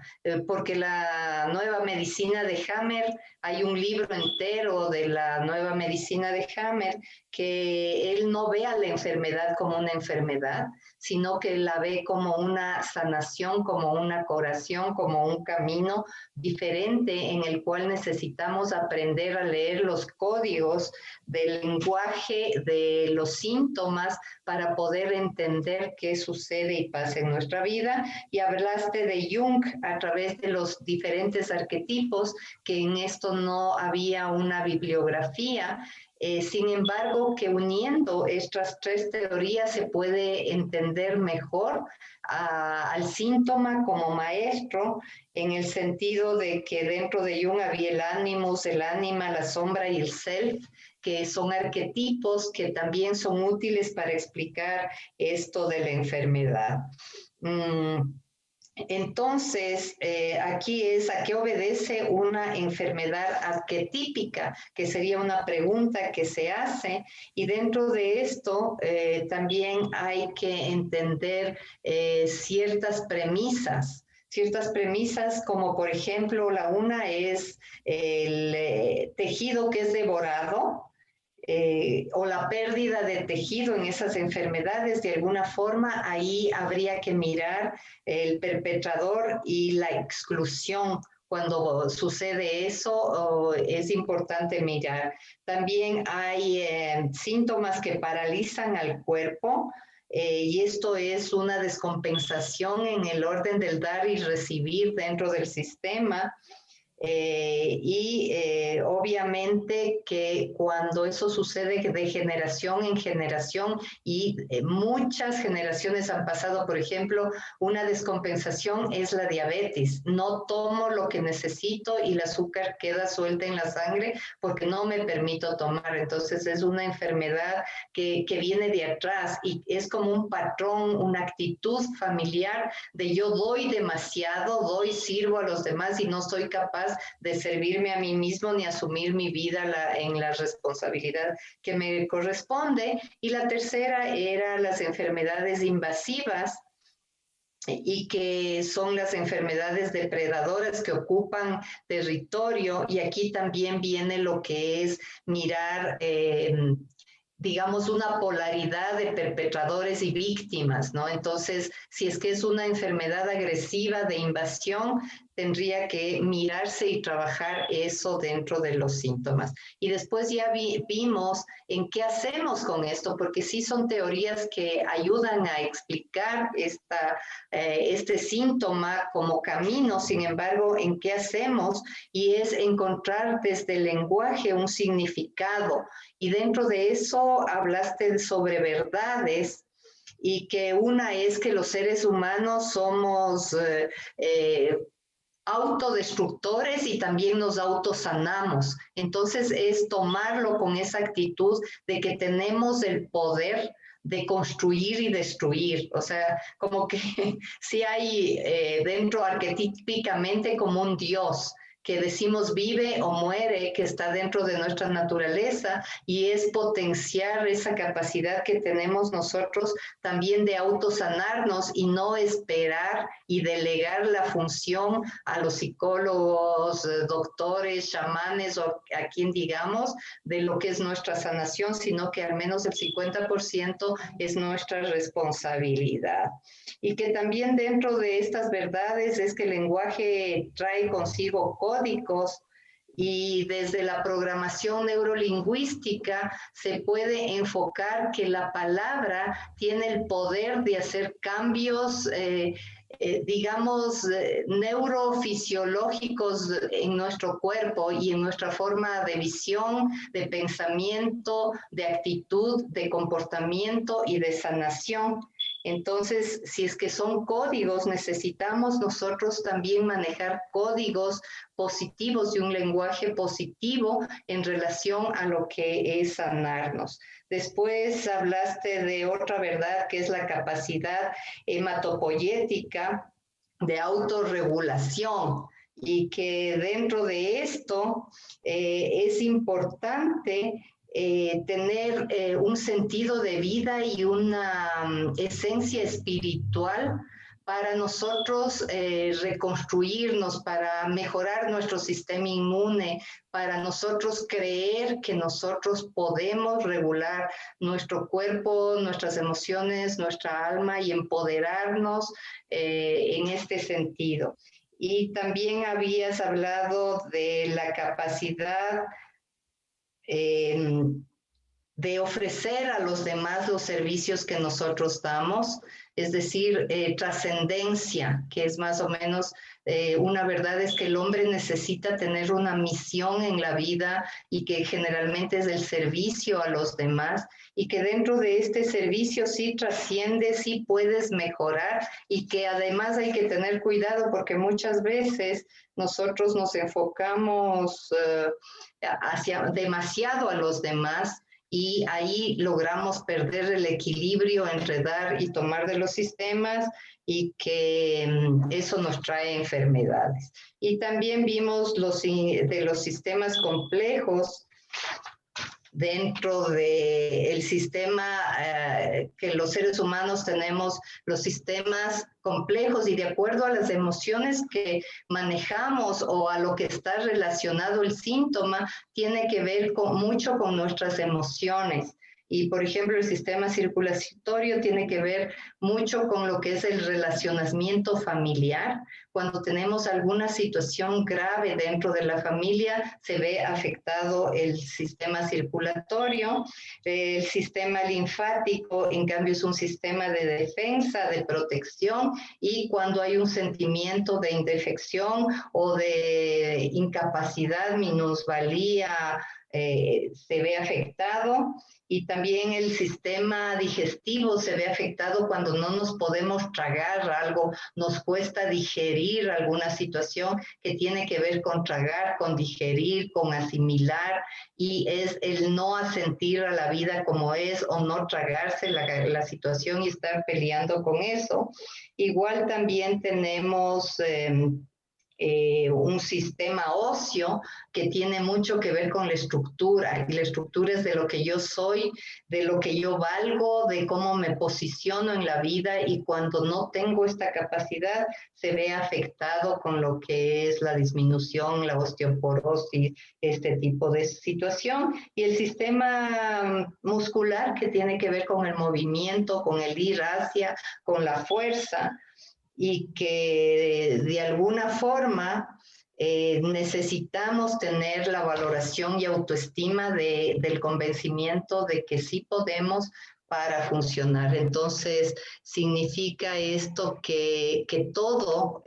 Porque la nueva medicina de Hammer, hay un libro entero de la nueva medicina de Hammer, que él no ve a la enfermedad como una enfermedad, sino que la ve como una sanación, como una curación, como un camino diferente en el cual necesitamos aprender a leer los códigos del lenguaje de los síntomas para poder entender qué sucede y pasa en nuestra vida. Y hablaste de Jung a través de los diferentes arquetipos, que en esto no había una bibliografía. Sin embargo, que uniendo estas 3 teorías se puede entender mejor al síntoma como maestro, en el sentido de que dentro de Jung había el animus, el ánima, la sombra y el self, que son arquetipos que también son útiles para explicar esto de la enfermedad. Entonces, aquí es a qué obedece una enfermedad arquetípica, que sería una pregunta que se hace, y dentro de esto también hay que entender ciertas premisas como por ejemplo la una es el tejido que es devorado, o la pérdida de tejido en esas enfermedades, de alguna forma, ahí habría que mirar el perpetrador y la exclusión. Cuando sucede eso, es importante mirar. También hay síntomas que paralizan al cuerpo, y esto es una descompensación en el orden del dar y recibir dentro del sistema. Obviamente que cuando eso sucede de generación en generación y muchas generaciones han pasado, por ejemplo, una descompensación es la diabetes. No tomo lo que necesito y el azúcar queda suelta en la sangre porque no me permito tomar. Entonces es una enfermedad que viene de atrás y es como un patrón, una actitud familiar de yo doy demasiado, sirvo a los demás y no soy capaz de servirme a mí mismo ni asumir mi vida en la responsabilidad que me corresponde. Y la tercera era las enfermedades invasivas, y que son las enfermedades depredadoras que ocupan territorio, y aquí también viene lo que es mirar digamos, una polaridad de perpetradores y víctimas, ¿no? Entonces, si es que es una enfermedad agresiva de invasión, tendría que mirarse y trabajar eso dentro de los síntomas. Y después ya vimos en qué hacemos con esto, porque sí son teorías que ayudan a explicar este síntoma como camino, sin embargo, en qué hacemos, y es encontrar desde el lenguaje un significado. Y dentro de eso hablaste sobre verdades, y que una es que los seres humanos somos autodestructores y también nos autosanamos. Entonces es tomarlo con esa actitud de que tenemos el poder de construir y destruir. O sea, como que sí hay dentro arquetípicamente como un Dios que decimos vive o muere, que está dentro de nuestra naturaleza, y es potenciar esa capacidad que tenemos nosotros también de autosanarnos y no esperar y delegar la función a los psicólogos, doctores, chamanes o a quien digamos de lo que es nuestra sanación, sino que al menos el 50% es nuestra responsabilidad. Y que también dentro de estas verdades es que el lenguaje trae consigo códigos, y desde la programación neurolingüística se puede enfocar que la palabra tiene el poder de hacer cambios, digamos, neurofisiológicos en nuestro cuerpo y en nuestra forma de visión, de pensamiento, de actitud, de comportamiento y de sanación. Entonces, si es que son códigos, necesitamos nosotros también manejar códigos positivos y un lenguaje positivo en relación a lo que es sanarnos. Después hablaste de otra verdad, que es la capacidad hematopoyética de autorregulación, y que dentro de esto es importante tener un sentido de vida y una esencia espiritual para nosotros reconstruirnos, para mejorar nuestro sistema inmune, para nosotros creer que nosotros podemos regular nuestro cuerpo, nuestras emociones, nuestra alma y empoderarnos en este sentido. Y también habías hablado de la capacidad de ofrecer a los demás los servicios que nosotros damos, es decir, trascendencia, que es más o menos una verdad, es que el hombre necesita tener una misión en la vida, y que generalmente es el servicio a los demás, y que dentro de este servicio sí trasciende, sí puedes mejorar, y que además hay que tener cuidado porque muchas veces nosotros nos enfocamos hacia demasiado a los demás, y ahí logramos perder el equilibrio entre dar y tomar de los sistemas y que eso nos trae enfermedades. Y también vimos de los sistemas complejos dentro del sistema que los seres humanos tenemos, los sistemas complejos, y de acuerdo a las emociones que manejamos o a lo que está relacionado el síntoma, tiene que ver mucho con nuestras emociones. Y, por ejemplo, el sistema circulatorio tiene que ver mucho con lo que es el relacionamiento familiar. Cuando tenemos alguna situación grave dentro de la familia, se ve afectado el sistema circulatorio. El sistema linfático, en cambio, es un sistema de defensa, de protección, y cuando hay un sentimiento de indefección o de incapacidad, minusvalía, se ve afectado. Y también el sistema digestivo se ve afectado cuando no nos podemos tragar algo, nos cuesta digerir alguna situación que tiene que ver con tragar, con digerir, con asimilar, y es el no asentir a la vida como es o no tragarse la situación y estar peleando con eso. Igual también tenemos un sistema óseo que tiene mucho que ver con la estructura, y la estructura es de lo que yo soy, de lo que yo valgo, de cómo me posiciono en la vida, y cuando no tengo esta capacidad se ve afectado con lo que es la disminución, la osteoporosis, este tipo de situación. Y el sistema muscular, que tiene que ver con el movimiento, con el ir hacia, con la fuerza, y que de alguna forma necesitamos tener la valoración y autoestima del convencimiento de que sí podemos para funcionar. Entonces, significa esto que todo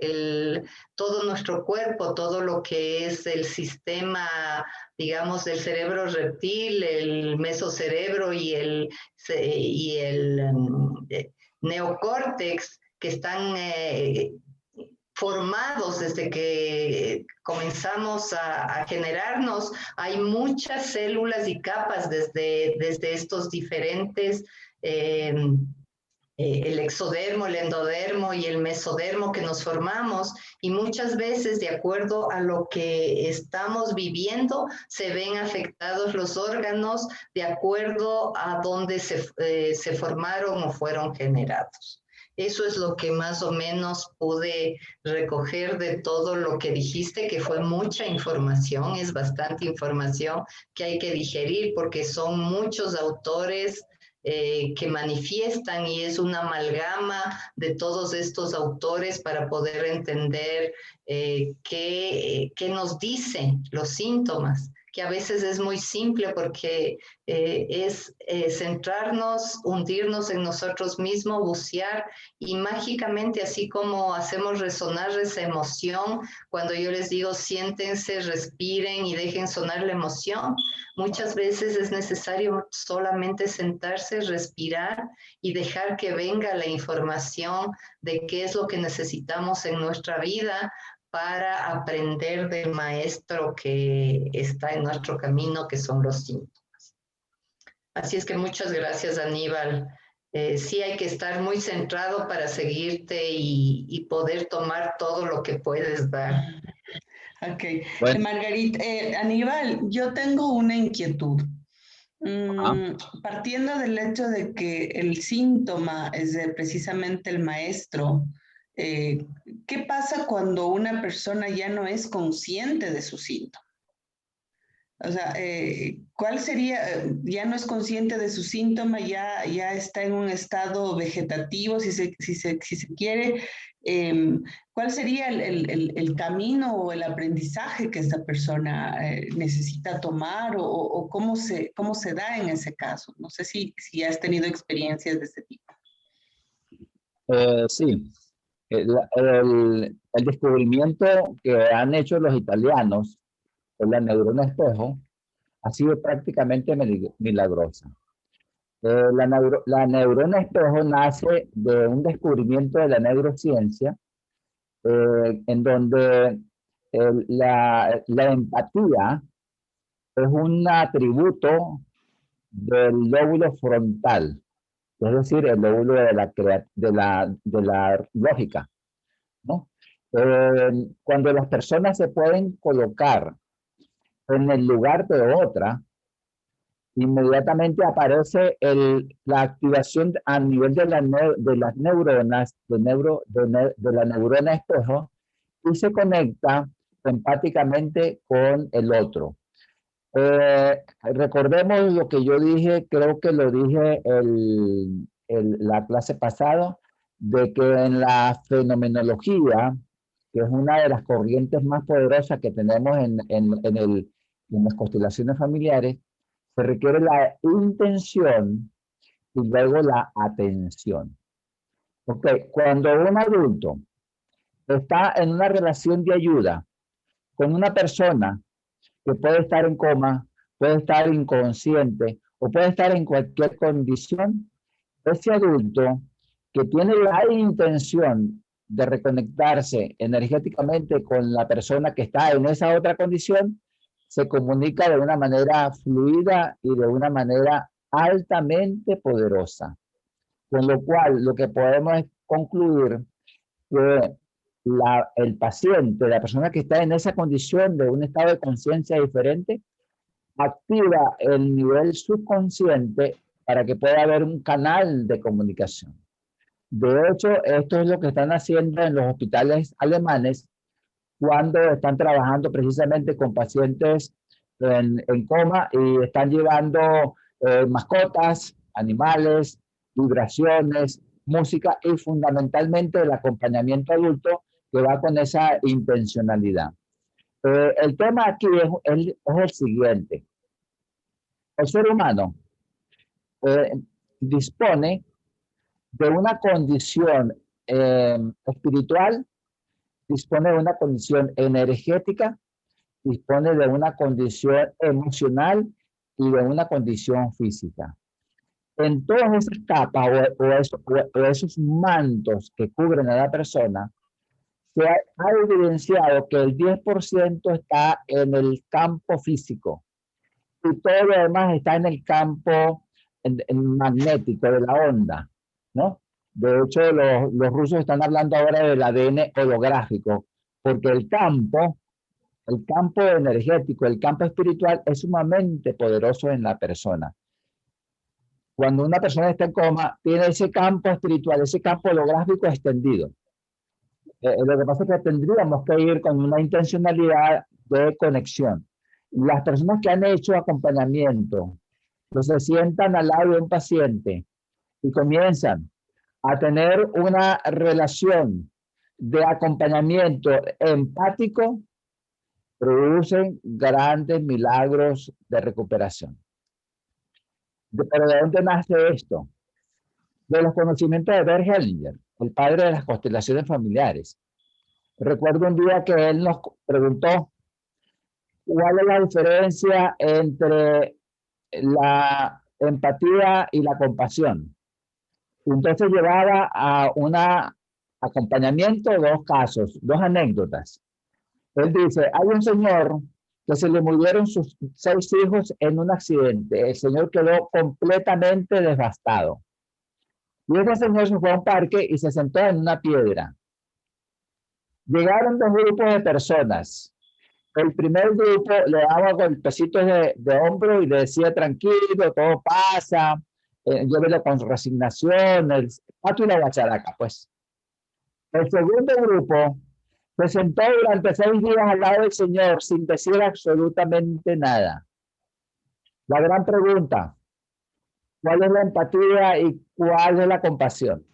nuestro cuerpo, todo lo que es el sistema, digamos, del cerebro reptil, el mesocerebro y el neocórtex, que están formados desde que comenzamos a generarnos. Hay muchas células y capas desde estos diferentes, el exodermo, el endodermo y el mesodermo que nos formamos, y muchas veces, de acuerdo a lo que estamos viviendo, se ven afectados los órganos de acuerdo a dónde se formaron o fueron generados. Eso es lo que más o menos pude recoger de todo lo que dijiste, que fue mucha información, es bastante información que hay que digerir porque son muchos autores que manifiestan, y es una amalgama de todos estos autores para poder entender qué nos dicen los síntomas, que a veces es muy simple porque es centrarnos, hundirnos en nosotros mismos, bucear, y mágicamente, así como hacemos resonar esa emoción, cuando yo les digo siéntense, respiren y dejen sonar la emoción, muchas veces es necesario solamente sentarse, respirar y dejar que venga la información de qué es lo que necesitamos en nuestra vida para aprender del maestro que está en nuestro camino, que son los síntomas. Así es que muchas gracias, Aníbal. Sí hay que estar muy centrado para seguirte y poder tomar todo lo que puedes dar. Ok. Bueno. Margarita, Aníbal, yo tengo una inquietud. Partiendo del hecho de que el síntoma es precisamente el maestro, ¿qué pasa cuando una persona ya no es consciente de su síntoma? O sea, ¿cuál sería? Ya no es consciente de su síntoma, ya está en un estado vegetativo, si se quiere. ¿Cuál sería el camino o el aprendizaje que esta persona necesita tomar, o cómo se da en ese caso? No sé si has tenido experiencias de este tipo. Sí. El descubrimiento que han hecho los italianos con la neurona espejo ha sido prácticamente milagrosa. La neurona espejo nace de un descubrimiento de la neurociencia, en donde la empatía es un atributo del lóbulo frontal, es decir, el lóbulo de la lógica, ¿no? Cuando las personas se pueden colocar en el lugar de otra, inmediatamente aparece la activación a nivel de las neuronas, de la neurona espejo, y se conecta empáticamente con el otro. Recordemos lo que yo dije, creo que lo dije la clase pasada, de que en la fenomenología, que es una de las corrientes más poderosas que tenemos en las constelaciones familiares, se requiere la intención y luego la atención. Ok, cuando un adulto está en una relación de ayuda con una persona que puede estar en coma, puede estar inconsciente o puede estar en cualquier condición, ese adulto que tiene la intención de reconectarse energéticamente con la persona que está en esa otra condición, se comunica de una manera fluida y de una manera altamente poderosa. Con lo cual, lo que podemos es concluir que el paciente, la persona que está en esa condición de un estado de conciencia diferente, activa el nivel subconsciente para que pueda haber un canal de comunicación. De hecho, esto es lo que están haciendo en los hospitales alemanes cuando están trabajando precisamente con pacientes en coma y están llevando mascotas, animales, vibraciones, música y fundamentalmente el acompañamiento adulto que va con esa intencionalidad. El tema aquí es el siguiente. El ser humano dispone de una condición espiritual, dispone de una condición energética, dispone de una condición emocional y de una condición física. En todas esas capas o esos mantos que cubren a la persona, se ha evidenciado que el 10% está en el campo físico y todo lo demás está en el campo magnético de la onda, ¿no? De hecho, los rusos están hablando ahora del ADN holográfico, porque el campo energético, el campo espiritual es sumamente poderoso en la persona. Cuando una persona está en coma, tiene ese campo espiritual, ese campo holográfico extendido. Lo que pasa es que tendríamos que ir con una intencionalidad de conexión. Las personas que han hecho acompañamiento, que se sientan al lado de un paciente y comienzan a tener una relación de acompañamiento empático, producen grandes milagros de recuperación. ¿Pero de dónde nace esto? De los conocimientos de Bert Hellinger, el padre de las constelaciones familiares. Recuerdo un día que él nos preguntó cuál es la diferencia entre la empatía y la compasión. Entonces llevaba a un acompañamiento dos casos, dos anécdotas. Él dice, hay un señor que se le murieron sus 6 hijos en un accidente. El señor quedó completamente devastado. Y ese señor se fue a un parque y se sentó en una piedra. Llegaron 2 grupos de personas. El primer grupo le daba golpecitos de hombro y le decía, tranquilo, todo pasa, llévelo con resignación, el pato y la guacharaca, pues. El segundo grupo se sentó durante 6 días al lado del Señor sin decir absolutamente nada. La gran pregunta, ¿cuál es la empatía y cuál es la compasión?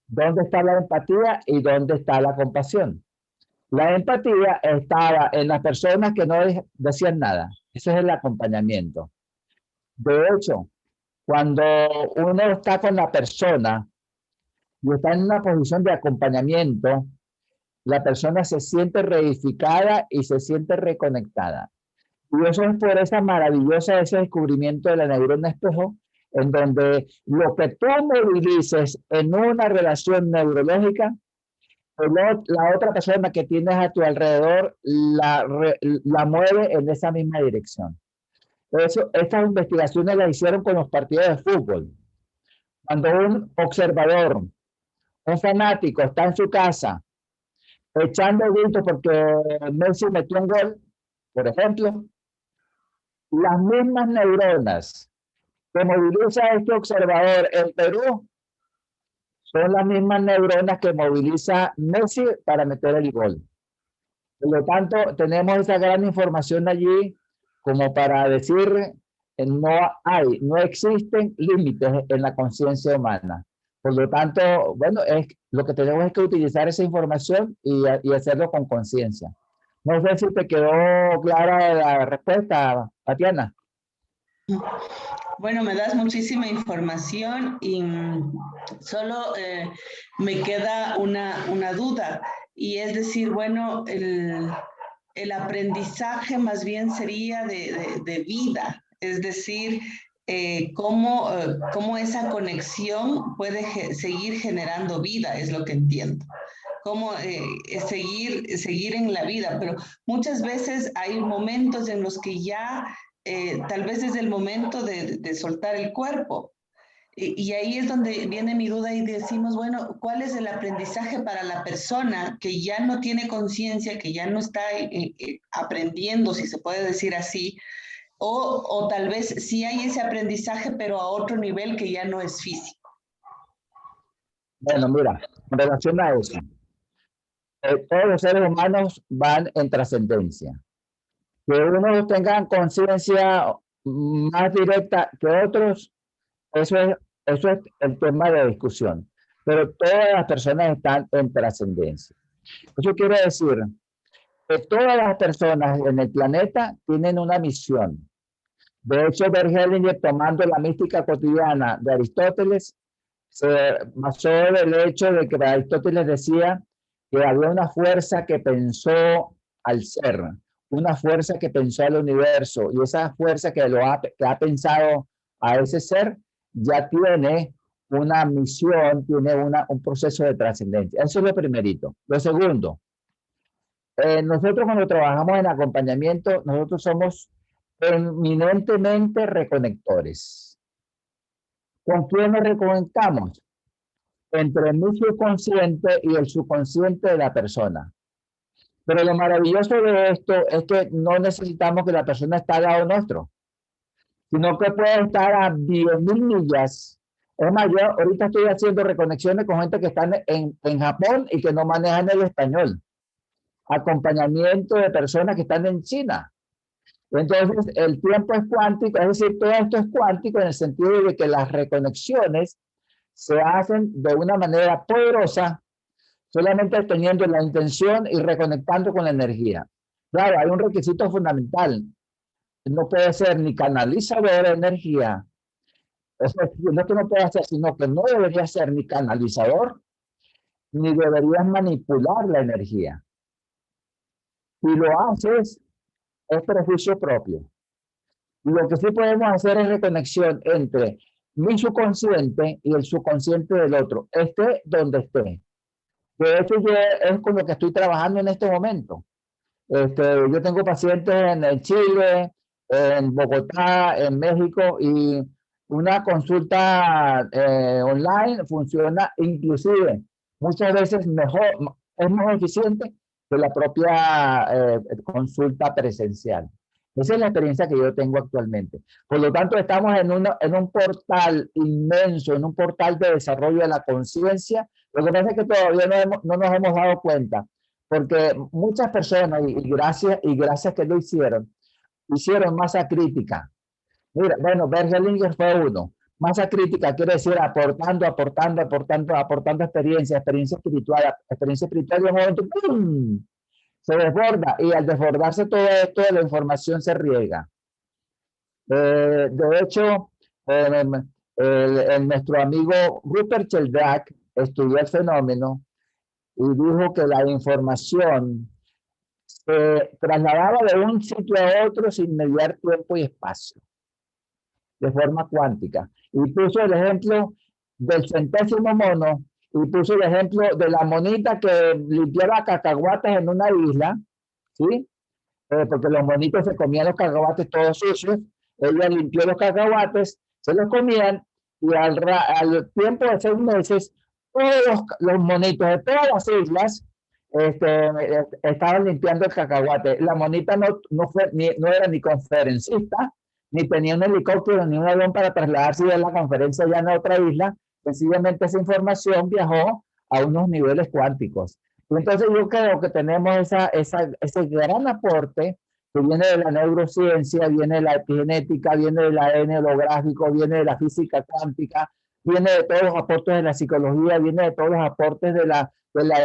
¿Dónde está la empatía y dónde está la compasión? La empatía estaba en las personas que no decían nada. Ese es el acompañamiento. De hecho, cuando uno está con la persona y está en una posición de acompañamiento, la persona se siente reedificada y se siente reconectada. Y eso es por ese descubrimiento de la neurona espejo, en donde lo que tú movilices en una relación neurológica, la otra persona que tienes a tu alrededor la mueve en esa misma dirección. Estas investigaciones las hicieron con los partidos de fútbol. Cuando un observador, un fanático está en su casa echando gritos porque Messi metió un gol, por ejemplo, las mismas neuronas que moviliza este observador en Perú son las mismas neuronas que moviliza Messi para meter el gol. Por lo tanto, tenemos esa gran información allí como para decir no existen límites en la conciencia humana. Por lo tanto, bueno, lo que tenemos es que utilizar esa información y hacerlo con conciencia. No sé si te quedó clara la respuesta, Tatiana. Bueno, me das muchísima información y solo me queda una duda, y es decir, bueno, el aprendizaje más bien sería de vida, es decir, cómo esa conexión puede seguir generando vida, es lo que entiendo. Cómo seguir en la vida, pero muchas veces hay momentos en los que ya tal vez es el momento de soltar el cuerpo. Y ahí es donde viene mi duda y decimos, bueno, ¿cuál es el aprendizaje para la persona que ya no tiene conciencia, que ya no está aprendiendo, si se puede decir así? O tal vez sí hay ese aprendizaje, pero a otro nivel que ya no es físico. Bueno, mira, en relación a eso, todos los seres humanos van en trascendencia. Que unos tengan conciencia más directa que otros, eso es el tema de discusión. Pero todas las personas están en trascendencia. Eso quiere decir que todas las personas en el planeta tienen una misión. De hecho, Bert Hellinger, tomando la mística cotidiana de Aristóteles, se basó en el hecho de que Aristóteles decía que había una fuerza que pensó al ser, una fuerza que pensó al universo, y esa fuerza que ha pensado a ese ser ya tiene una misión, tiene un proceso de trascendencia. Eso es lo primerito. Lo segundo, nosotros cuando trabajamos en acompañamiento, nosotros somos eminentemente reconectores. ¿Con quién nos reconectamos? Entre mi subconsciente y el subconsciente de la persona. Pero lo maravilloso de esto es que no necesitamos que la persona esté al lado nuestro, sino que puede estar a 10.000 millas. Es más, yo ahorita estoy haciendo reconexiones con gente que está en Japón y que no manejan el español. Acompañamiento de personas que están en China. Entonces, el tiempo es cuántico, es decir, todo esto es cuántico en el sentido de que las reconexiones se hacen de una manera poderosa, solamente teniendo la intención y reconectando con la energía. Claro, hay un requisito fundamental. No puede ser ni canalizador de energía. O sea, no es que no puede ser, sino que no debería ser ni canalizador, ni deberías manipular la energía. Si lo haces, es prejuicio propio. Lo que sí podemos hacer es reconexión entre mi subconsciente y el subconsciente del otro, esté donde esté. De hecho, es con lo que estoy trabajando en este momento. Yo tengo pacientes en Chile, en Bogotá, en México, y una consulta online funciona inclusive muchas veces mejor, es más eficiente que la propia consulta presencial. Esa es la experiencia que yo tengo actualmente. Por lo tanto, estamos en un portal inmenso, en un portal de desarrollo de la conciencia. Lo que pasa es que todavía no nos hemos dado cuenta, porque muchas personas, y gracias que lo hicieron masa crítica. Mira, bueno, Bert Hellinger fue uno. Masa crítica quiere decir aportando experiencia espiritual, y de un momento ¡pum!, se desborda, y al desbordarse todo esto, la información se riega. De hecho, nuestro amigo Rupert Sheldrake estudió el fenómeno y dijo que la información se trasladaba de un sitio a otro sin mediar tiempo y espacio, de forma cuántica. Y puso el ejemplo del 100º mono, y puso el ejemplo de la monita que limpiaba cacahuates en una isla, ¿sí? Porque los monitos se comían los cacahuates todos sucios, Ella limpió los cacahuates, se los comían y al tiempo de 6 meses, todos los monitos de todas las islas estaban limpiando el cacahuate. La monita no era ni conferencista, ni tenía un helicóptero, ni un avión para trasladarse de la conferencia ya en otra isla. Sencillamente esa información viajó a unos niveles cuánticos. Entonces yo creo que tenemos ese gran aporte que viene de la neurociencia, viene de la epigenética, viene del ADN holográfico, viene de la física cuántica, viene de todos los aportes de la psicología, viene de todos los aportes de la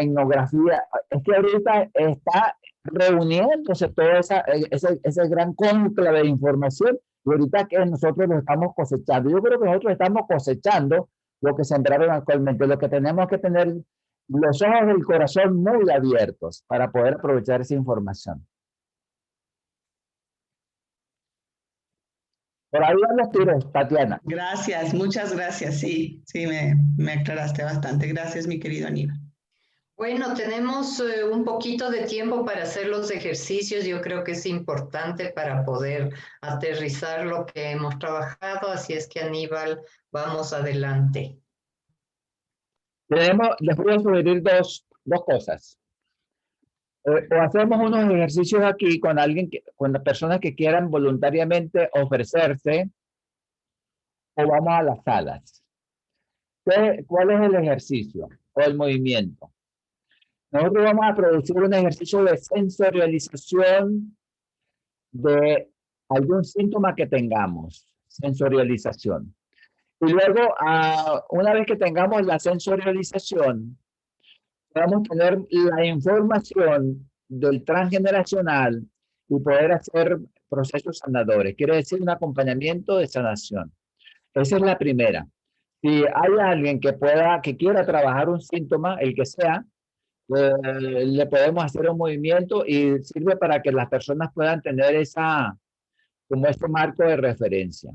etnografía. Es que ahorita está reuniéndose todo ese gran cónclave de información y ahorita que nosotros lo estamos cosechando. Yo creo que nosotros estamos cosechando lo que sembraron actualmente. Lo que tenemos que tener los ojos del corazón muy abiertos para poder aprovechar esa información. Por ahí van los tiros, Tatiana. Gracias, muchas gracias. Sí, me aclaraste bastante. Gracias, mi querido Aníbal. Bueno, tenemos un poquito de tiempo para hacer los ejercicios. Yo creo que es importante para poder aterrizar lo que hemos trabajado. Así es que, Aníbal, vamos adelante. Les voy a sugerir dos cosas. O hacemos unos ejercicios aquí con con las personas que quieran voluntariamente ofrecerse, o vamos a las salas. ¿Cuál es el ejercicio o el movimiento? Nosotros vamos a producir un ejercicio de sensorialización de algún síntoma que tengamos, sensorialización. Y luego, una vez que tengamos la sensorialización, vamos a tener la información del transgeneracional y poder hacer procesos sanadores. Quiere decir un acompañamiento de sanación. Esa es la primera. Si hay alguien que quiera trabajar un síntoma, el que sea, le podemos hacer un movimiento y sirve para que las personas puedan tener como este marco de referencia.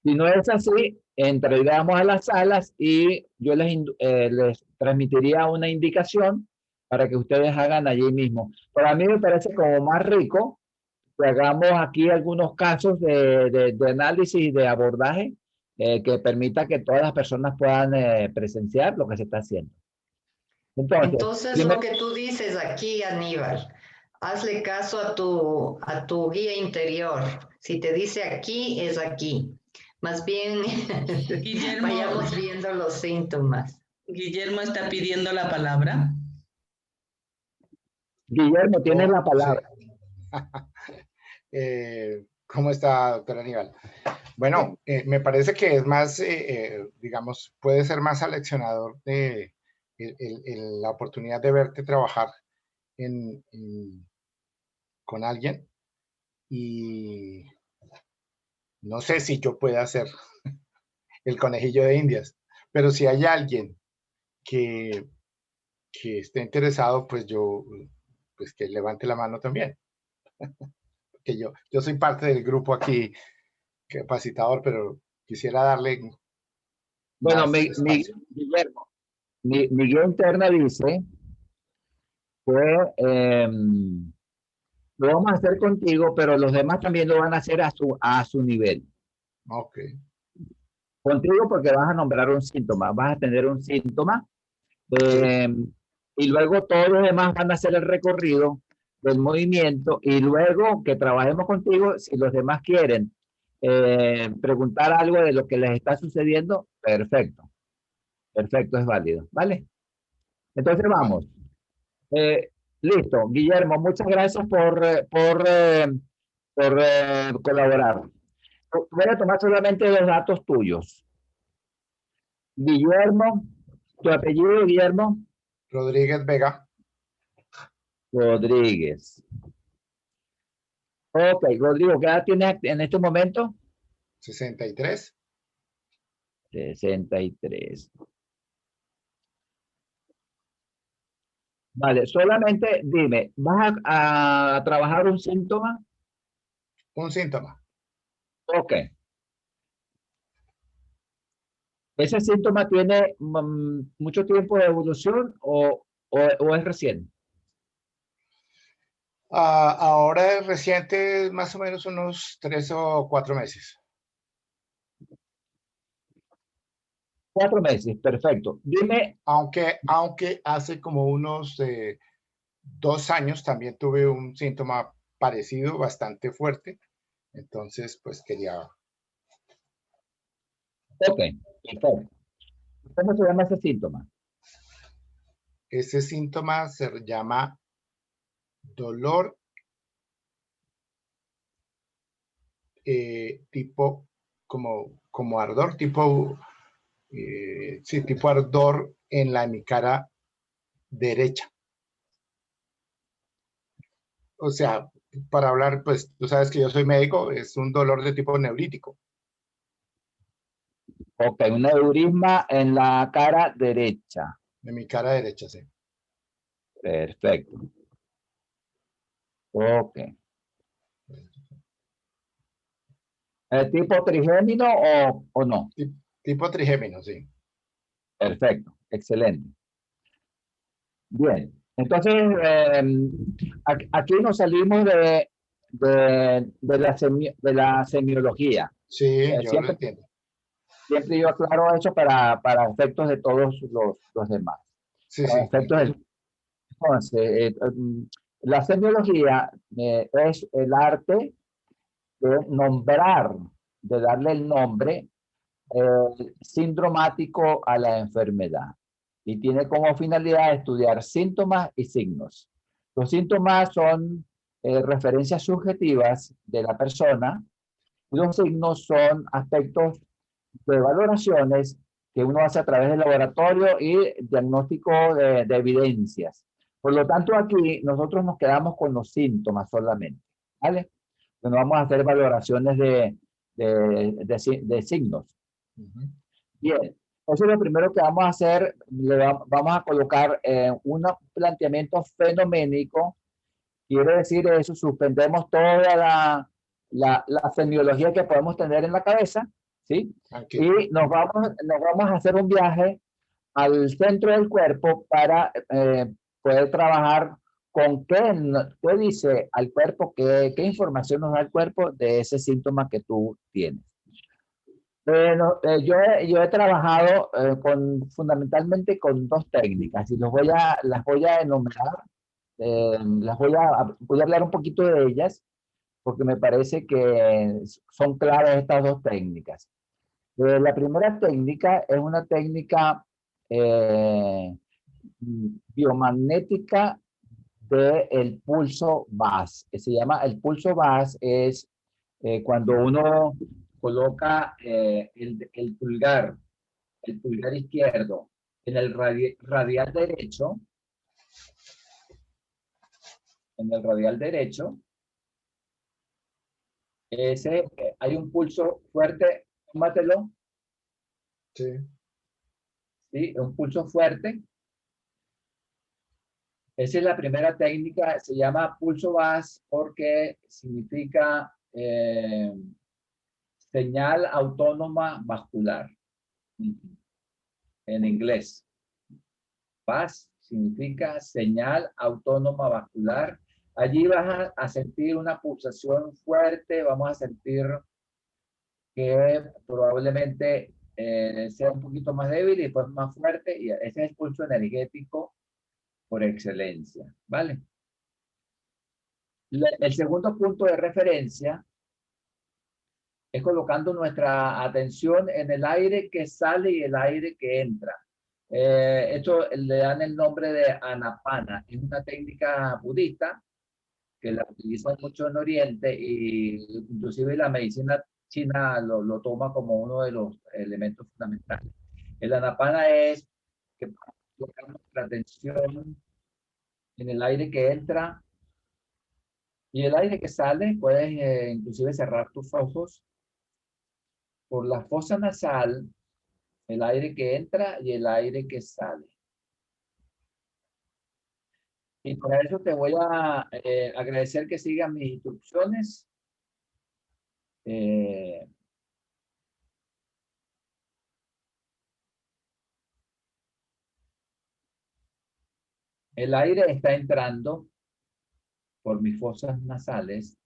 Si no es así, entraríamos a las salas y yo les transmitiría una indicación para que ustedes hagan allí mismo. Para mí me parece como más rico que hagamos aquí algunos casos de análisis y de abordaje que permita que todas las personas puedan presenciar lo que se está haciendo. Entonces lo que tú dices aquí, Aníbal, hazle caso a tu guía interior. Si te dice aquí, es aquí. Más bien, Guillermo, vayamos viendo los síntomas. Guillermo está pidiendo la palabra. Guillermo, tienes la palabra. Sí. ¿Cómo está, doctor Aníbal? Bueno, me parece que es más, digamos, puede ser más aleccionador la oportunidad de verte trabajar con alguien, y no sé si yo pueda hacer el conejillo de Indias, pero si hay alguien que esté interesado, pues que levante la mano también. Que yo soy parte del grupo aquí capacitador, pero quisiera darle. Bueno, Guillermo, mi guía interna dice que lo vamos a hacer contigo, pero los demás también lo van a hacer a su nivel. Ok. Contigo porque vas a nombrar un síntoma, vas a tener un síntoma y luego todos los demás van a hacer el recorrido del movimiento y luego que trabajemos contigo, si los demás quieren preguntar algo de lo que les está sucediendo, perfecto, es válido, ¿vale? Entonces vamos. Listo, Guillermo, muchas gracias por colaborar. Voy a tomar solamente los datos tuyos. Guillermo, tu apellido, Guillermo. Rodríguez Vega. Rodríguez. Ok, Rodrigo, ¿qué edad tienes en este momento? 63. 63. Vale, solamente dime, ¿vas a trabajar un síntoma? Un síntoma. Ok. ¿Ese síntoma tiene mucho tiempo de evolución o es reciente? Ahora es reciente, más o menos unos 3 o 4 meses. 4 meses, perfecto. Dime, Aunque hace como unos 2 años también tuve un síntoma parecido, bastante fuerte. Entonces, pues quería... ok, perfecto. ¿Cómo se llama ese síntoma? Ese síntoma se llama dolor tipo, como ardor, tipo, sí, tipo ardor en la hemicara derecha. O sea, para hablar, pues tú sabes que yo soy médico, es un dolor de tipo neurítico. Ok, un neurisma en la cara derecha. En mi cara derecha, sí. Perfecto. Ok. ¿Tipo trigémino o no? Tipo trigémino, sí. Perfecto, excelente. Bien, entonces aquí nos salimos de la semiología. Sí, yo lo Siempre, entiendo. siempre yo aclaro eso para efectos de todos los demás. Sí, Para sí, efectos entonces, la semiología es el arte de nombrar, de darle el nombre sindromático a la enfermedad y tiene como finalidad estudiar síntomas y signos. Los síntomas son referencias subjetivas de la persona y los signos son aspectos de valoraciones que uno hace a través del laboratorio y diagnóstico de evidencias. Por lo tanto, aquí nosotros nos quedamos con los síntomas solamente, ¿vale? No vamos a hacer valoraciones de signos. uh-huh. Bien, eso es lo primero que vamos a hacer. Vamos a colocar un planteamiento fenoménico. Quiere decir eso, suspendemos toda la semiología que podemos tener en la cabeza, ¿sí? Okay. Y nos vamos a hacer un viaje al centro del cuerpo para poder trabajar con qué dice al cuerpo, qué información nos da el cuerpo de ese síntoma que tú tienes. Yo he trabajado fundamentalmente con dos técnicas y las voy a enumerar, voy a hablar un poquito de ellas porque me parece que son claves estas dos técnicas. La primera técnica es una técnica eh, biomagnética del pulso VAS, que se llama el pulso VAS, es cuando uno coloca el pulgar izquierdo en el radial derecho, hay un pulso fuerte, tómatelo, Sí. ¿sí? Un pulso fuerte. Esa es la primera técnica, se llama pulso VAS porque significa señal autónoma vascular en inglés. VAS significa señal autónoma vascular. Allí vas a sentir una pulsación fuerte, vamos a sentir que probablemente sea un poquito más débil y después más fuerte, y ese es el pulso energético por excelencia, ¿vale? El segundo punto de referencia es colocando nuestra atención en el aire que sale y el aire que entra. Esto le dan el nombre de Anapana. Es una técnica budista que la utilizan mucho en Oriente y inclusive la medicina china lo toma como uno de los elementos fundamentales. El Anapana es que colocamos nuestra atención en el aire que entra y el aire que sale. Puedes inclusive cerrar tus ojos por la fosa nasal, el aire que entra y el aire que sale. Y para eso te voy a agradecer que sigan mis instrucciones. El aire está entrando por mis fosas nasales.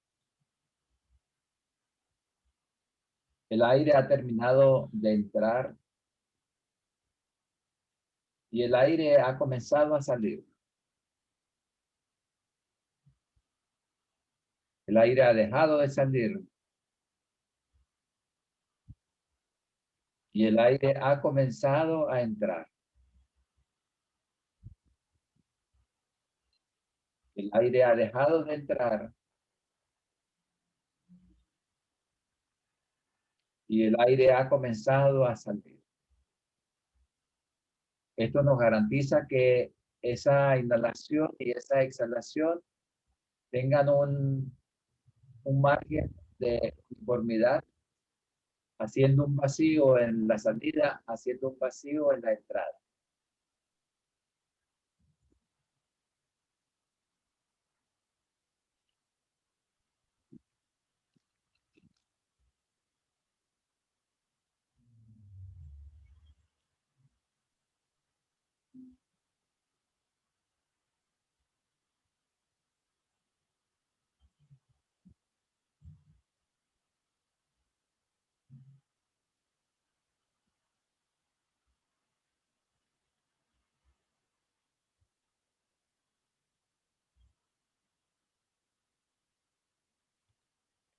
El aire ha terminado de entrar y el aire ha comenzado a salir. El aire ha dejado de salir y el aire ha comenzado a entrar. El aire ha dejado de entrar y el aire ha comenzado a salir. Esto nos garantiza que esa inhalación y esa exhalación tengan un margen de uniformidad, haciendo un vacío en la salida, haciendo un vacío en la entrada.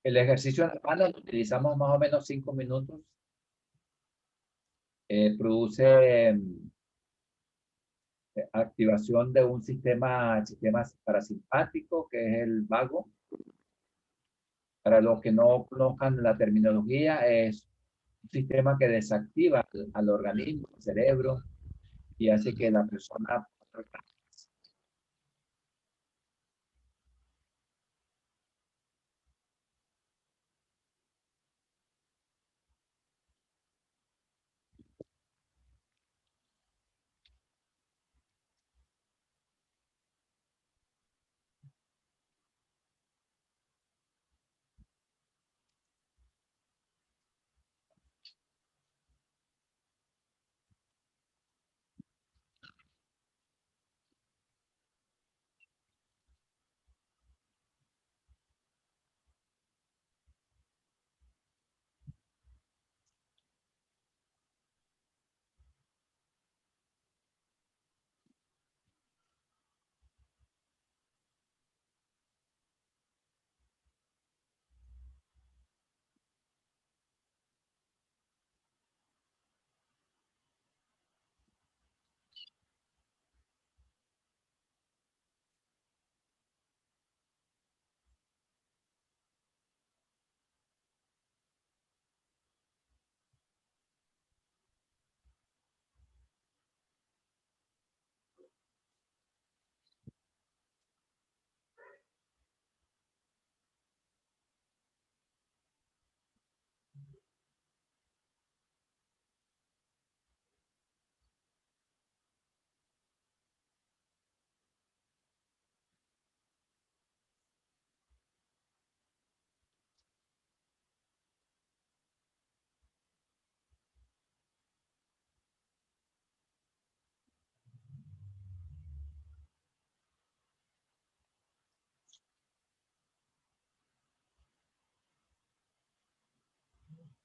El ejercicio en la mano lo utilizamos más o menos 5 minutos. Produce activación de un sistema parasimpático, que es el vago. Para los que no conozcan la terminología, es un sistema que desactiva al organismo, al cerebro, y hace que la persona...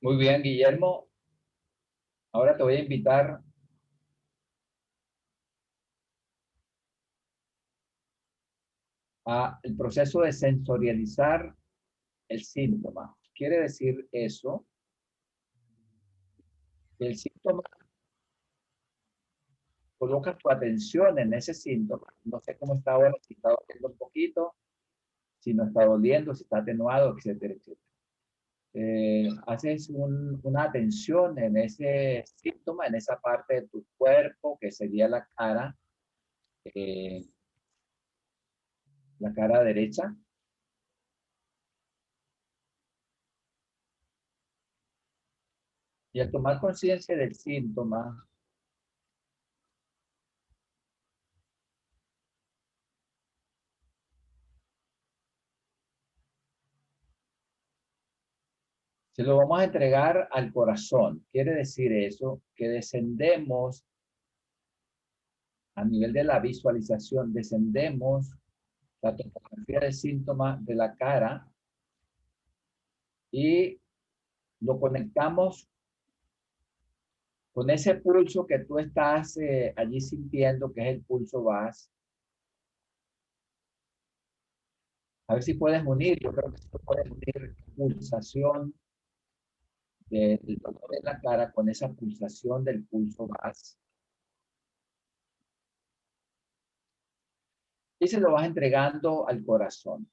Muy bien, Guillermo. Ahora te voy a invitar a el proceso de sensorializar el síntoma. Quiere decir eso, que el síntoma, coloca tu atención en ese síntoma. No sé cómo está ahora, si está doliendo un poquito, si no está doliendo, si está atenuado, etcétera, etcétera. Haces una atención en ese síntoma, en esa parte de tu cuerpo, que sería la cara derecha. Y al tomar conciencia del síntoma, se lo vamos a entregar al corazón. Quiere decir eso, que descendemos a nivel de la visualización, descendemos la topografía del síntoma de la cara y lo conectamos con ese pulso que tú estás allí sintiendo, que es el pulso VAS. A ver si puedes unir, yo creo que si puedes unir pulsación del dolor en la cara con esa pulsación del pulso VAS. Y se lo vas entregando al corazón.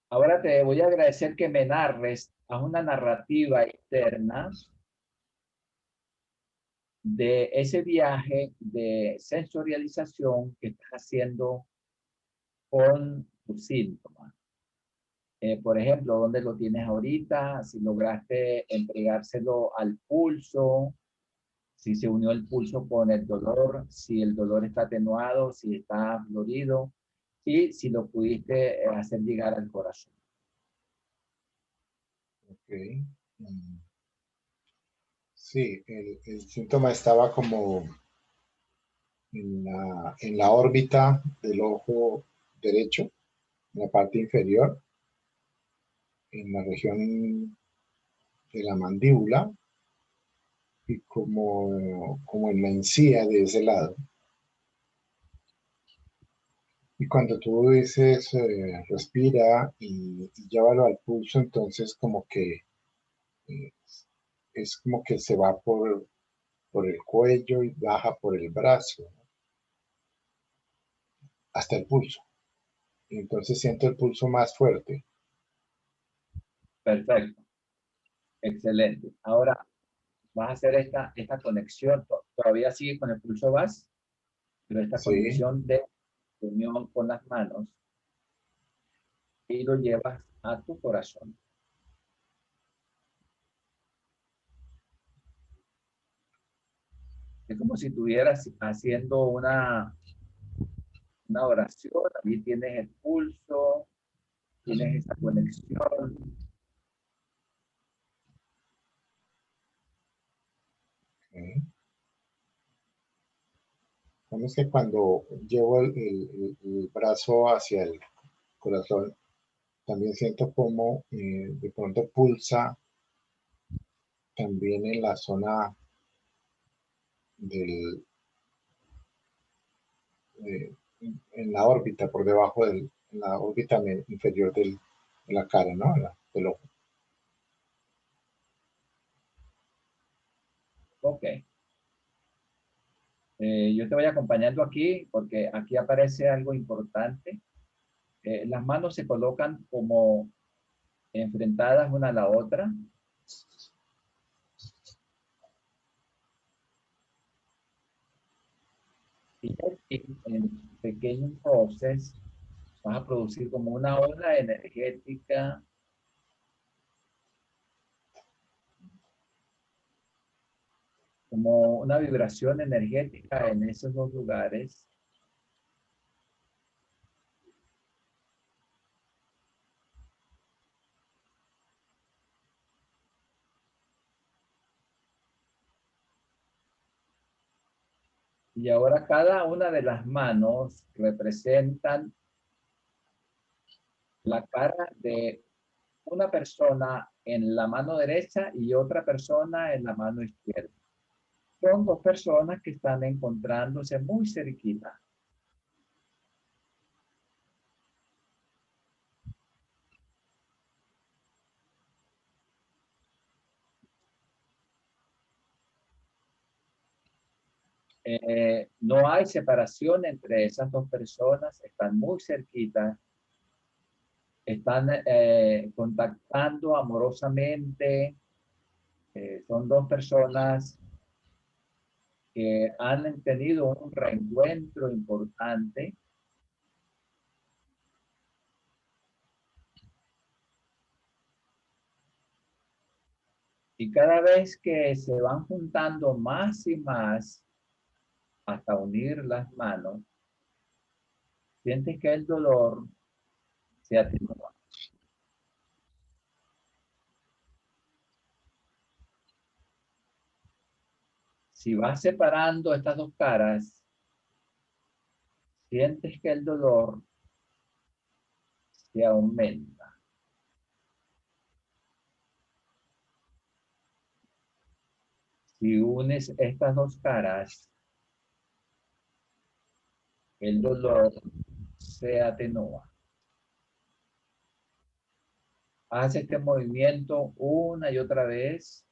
Ahora te voy a agradecer que me narres a una narrativa interna de ese viaje de sensorialización que estás haciendo con tus síntomas. Por ejemplo, ¿dónde lo tienes ahorita? Si lograste entregárselo al pulso, si se unió el pulso con el dolor, si el dolor está atenuado, si está florido y si lo pudiste hacer llegar al corazón. Ok. Sí, el síntoma estaba como en la órbita del ojo derecho, en la parte inferior, en la región de la mandíbula y como en la encía de ese lado. Y cuando tú dices respira y llévalo al pulso, entonces como que eh, es como que se va por el cuello y baja por el brazo, ¿no? Hasta el pulso. Y entonces siento el pulso más fuerte. Perfecto. Excelente. Ahora vas a hacer esta conexión. Todavía sigue con el pulso VAS, pero esta Sí, conexión de unión con las manos y lo llevas a tu corazón. Es como si estuvieras haciendo una oración. Ahí tienes el pulso, tienes esa conexión. ok. Vamos que cuando llevo el brazo hacia el corazón, también siento como de pronto pulsa también en la zona del, eh, en la órbita, por debajo en la órbita inferior de la cara, ¿no? Del ojo. Ok. Yo te voy acompañando aquí porque aquí aparece algo importante. Las manos se colocan como enfrentadas una a la otra. Y en pequeños roces vas a producir como una ola energética, como una vibración energética en esos dos lugares. Y ahora cada una de las manos representan la cara de una persona en la mano derecha y otra persona en la mano izquierda. Son dos personas que están encontrándose muy cerquita. No hay separación entre esas dos personas, están muy cerquitas. están contactando amorosamente. Son dos personas que han tenido un reencuentro importante. Y cada vez que se van juntando más y más hasta unir las manos, sientes que el dolor se atenúa. Si vas separando estas dos caras, sientes que el dolor se aumenta. Si unes estas dos caras, el dolor se atenúa. Haz este movimiento una y otra vez.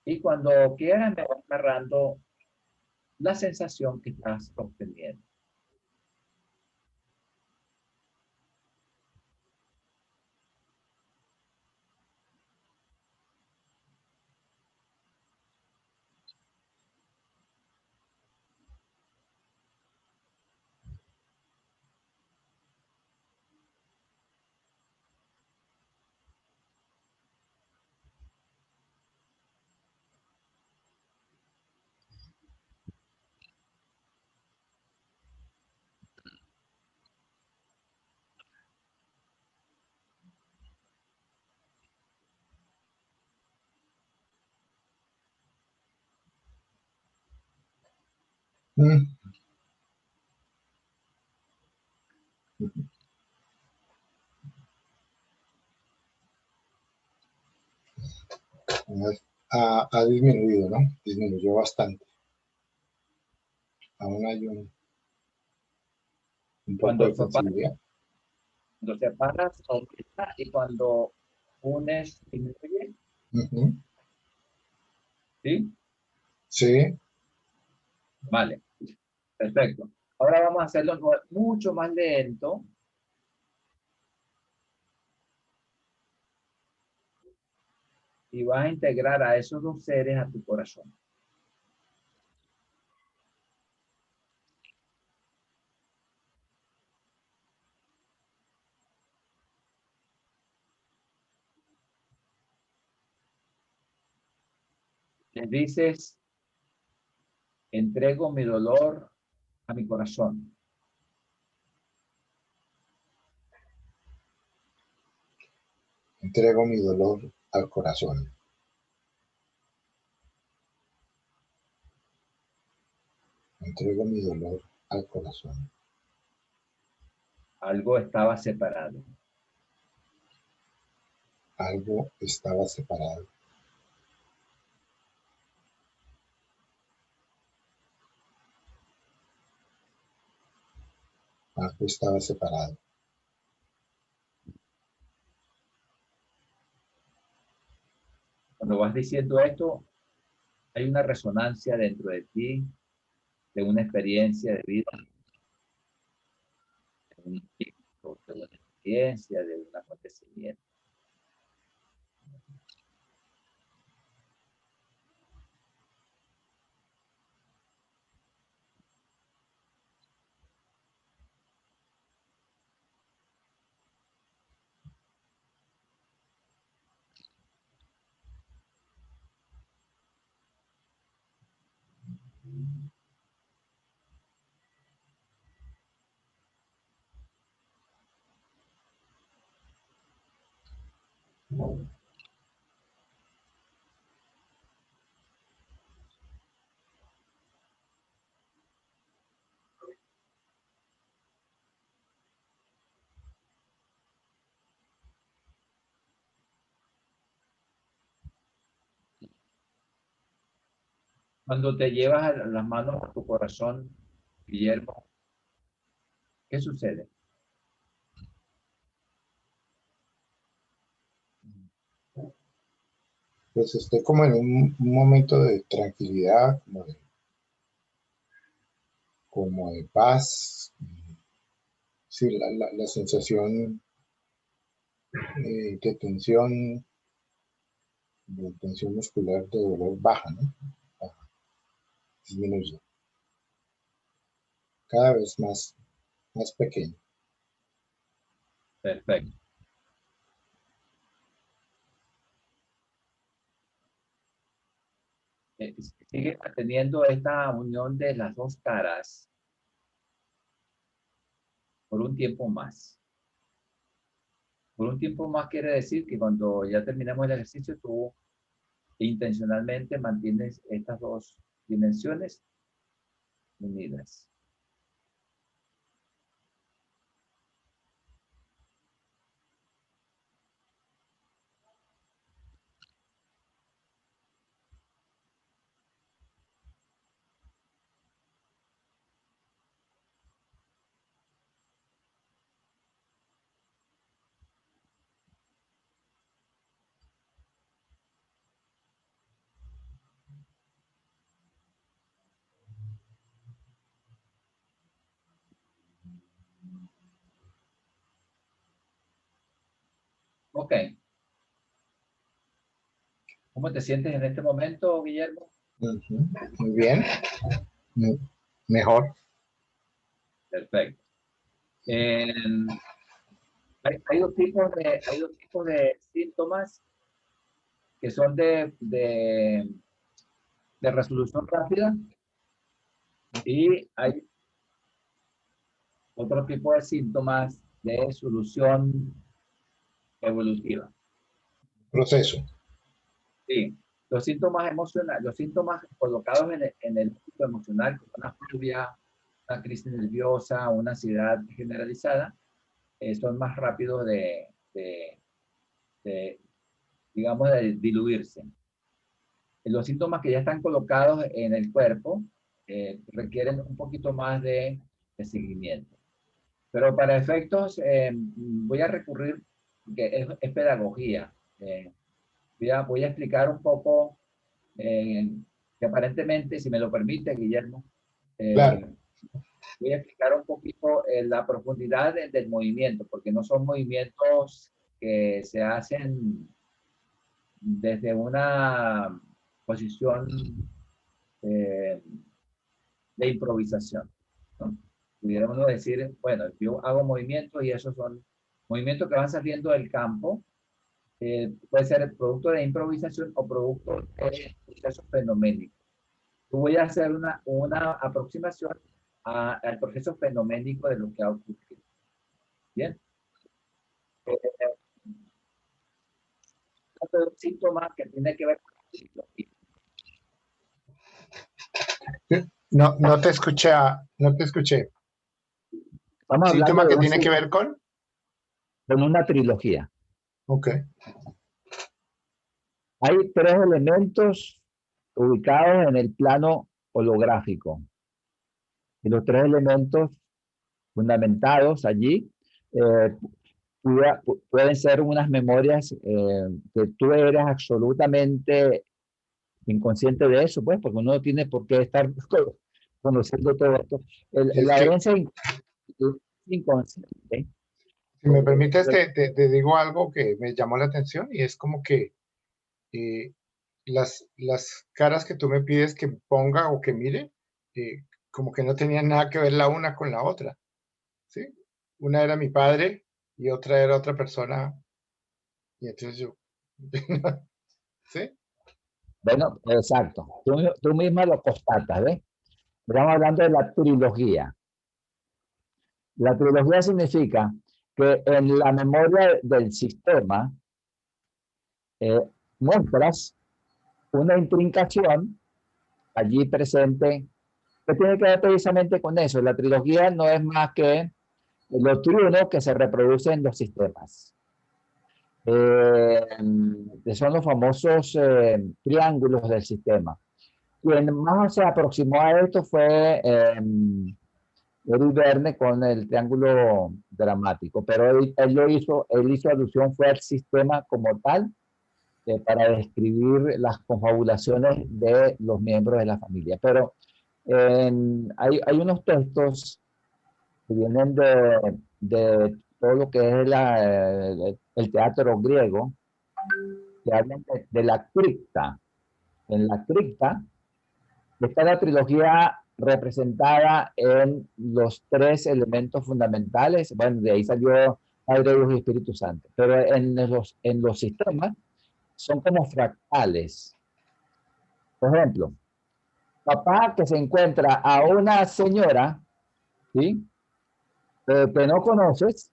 Y cuando quieras, me vas narrando la sensación que estás obteniendo. Ha disminuido, ¿no? Disminuyó bastante. Aún hay un poco de sensibilidad. Cuando separas, aumenta, y cuando unes, disminuye. ¿Sí? Sí. Vale. Perfecto. Ahora vamos a hacerlo mucho más lento. Y vas a integrar a esos dos seres a tu corazón. Les dices, entrego mi dolor a mi corazón. Entrego mi dolor al corazón. Entrego mi dolor al corazón. Algo estaba separado. Algo estaba separado. Algo estaba separado. Cuando vas diciendo esto, hay una resonancia dentro de ti, de una experiencia de vida, de una experiencia, de un acontecimiento. Cuando te llevas las manos a tu corazón, Guillermo, ¿qué sucede? Pues estoy como en un momento de tranquilidad, como de paz. Sí, la sensación de tensión muscular de dolor baja, ¿no? Baja, disminuye. Cada vez más pequeño. Perfecto. Sigue teniendo esta unión de las dos caras por un tiempo más. Por un tiempo más quiere decir que cuando ya terminemos el ejercicio, tú intencionalmente mantienes estas dos dimensiones unidas. Ok. ¿Cómo te sientes en este momento, Guillermo? Muy bien. Mejor. Perfecto. Hay dos tipos de síntomas que son de resolución rápida y hay otro tipo de síntomas de solución evolutiva. Proceso. Sí, los síntomas emocionales, los síntomas colocados en el ámbito emocional, como una fobia, una crisis nerviosa, una ansiedad generalizada, son más rápidos digamos, de diluirse. Los síntomas que ya están colocados en el cuerpo requieren un poquito más de seguimiento. Pero para efectos, voy a recurrir, que es pedagogía. Voy a explicar un poco, que aparentemente, si me lo permite, Guillermo, Claro. voy a explicar un poquito la profundidad del movimiento, porque no son movimientos que se hacen desde una posición de improvisación, ¿no? Pudiéramos decir, bueno, yo hago movimientos y esos son movimientos que van saliendo del campo. Puede ser el producto de improvisación o producto de procesos fenoménicos. Yo voy a hacer una aproximación al proceso fenoménico de lo que ha ocurrido. Bien. Un síntoma que tiene que ver con la psicología. No te escuché. Estamos ¿Síntoma hablando que de tiene que ver con? una trilogía. Ok. Hay tres elementos ubicados en el plano holográfico. Y los tres elementos fundamentados allí pueden ser unas memorias que tú eres absolutamente inconsciente de eso, pues, porque uno no tiene por qué estar conociendo todo esto. La herencia inconsciente. Si me permites, te digo algo que me llamó la atención y es como que las caras que tú me pides que ponga o que mire, como que no tenían nada que ver la una con la otra, ¿sí? Una era mi padre y otra era otra persona, y entonces yo, ¿sí? Bueno, exacto. Tú misma lo constatas, ¿ves? Estamos hablando de la trilogía. La trilogía significa que en la memoria del sistema muestras una intrincación allí presente que tiene que ver precisamente con eso. La trilogía no es más que los triunos que se reproducen en los sistemas. Son los famosos triángulos del sistema. Quien más se aproximó a esto fue Eric Verne con el triángulo dramático, pero él hizo alusión fue al sistema como tal para describir las confabulaciones de los miembros de la familia. Pero hay unos textos que vienen de todo lo que es el teatro griego, que hablan de la cripta. En la cripta está la trilogía representada en los tres elementos fundamentales. Bueno, de ahí salió Padre, Dios y Espíritu Santo. Pero en los sistemas son como fractales. Por ejemplo, papá que se encuentra a una señora, ¿sí? Que no conoces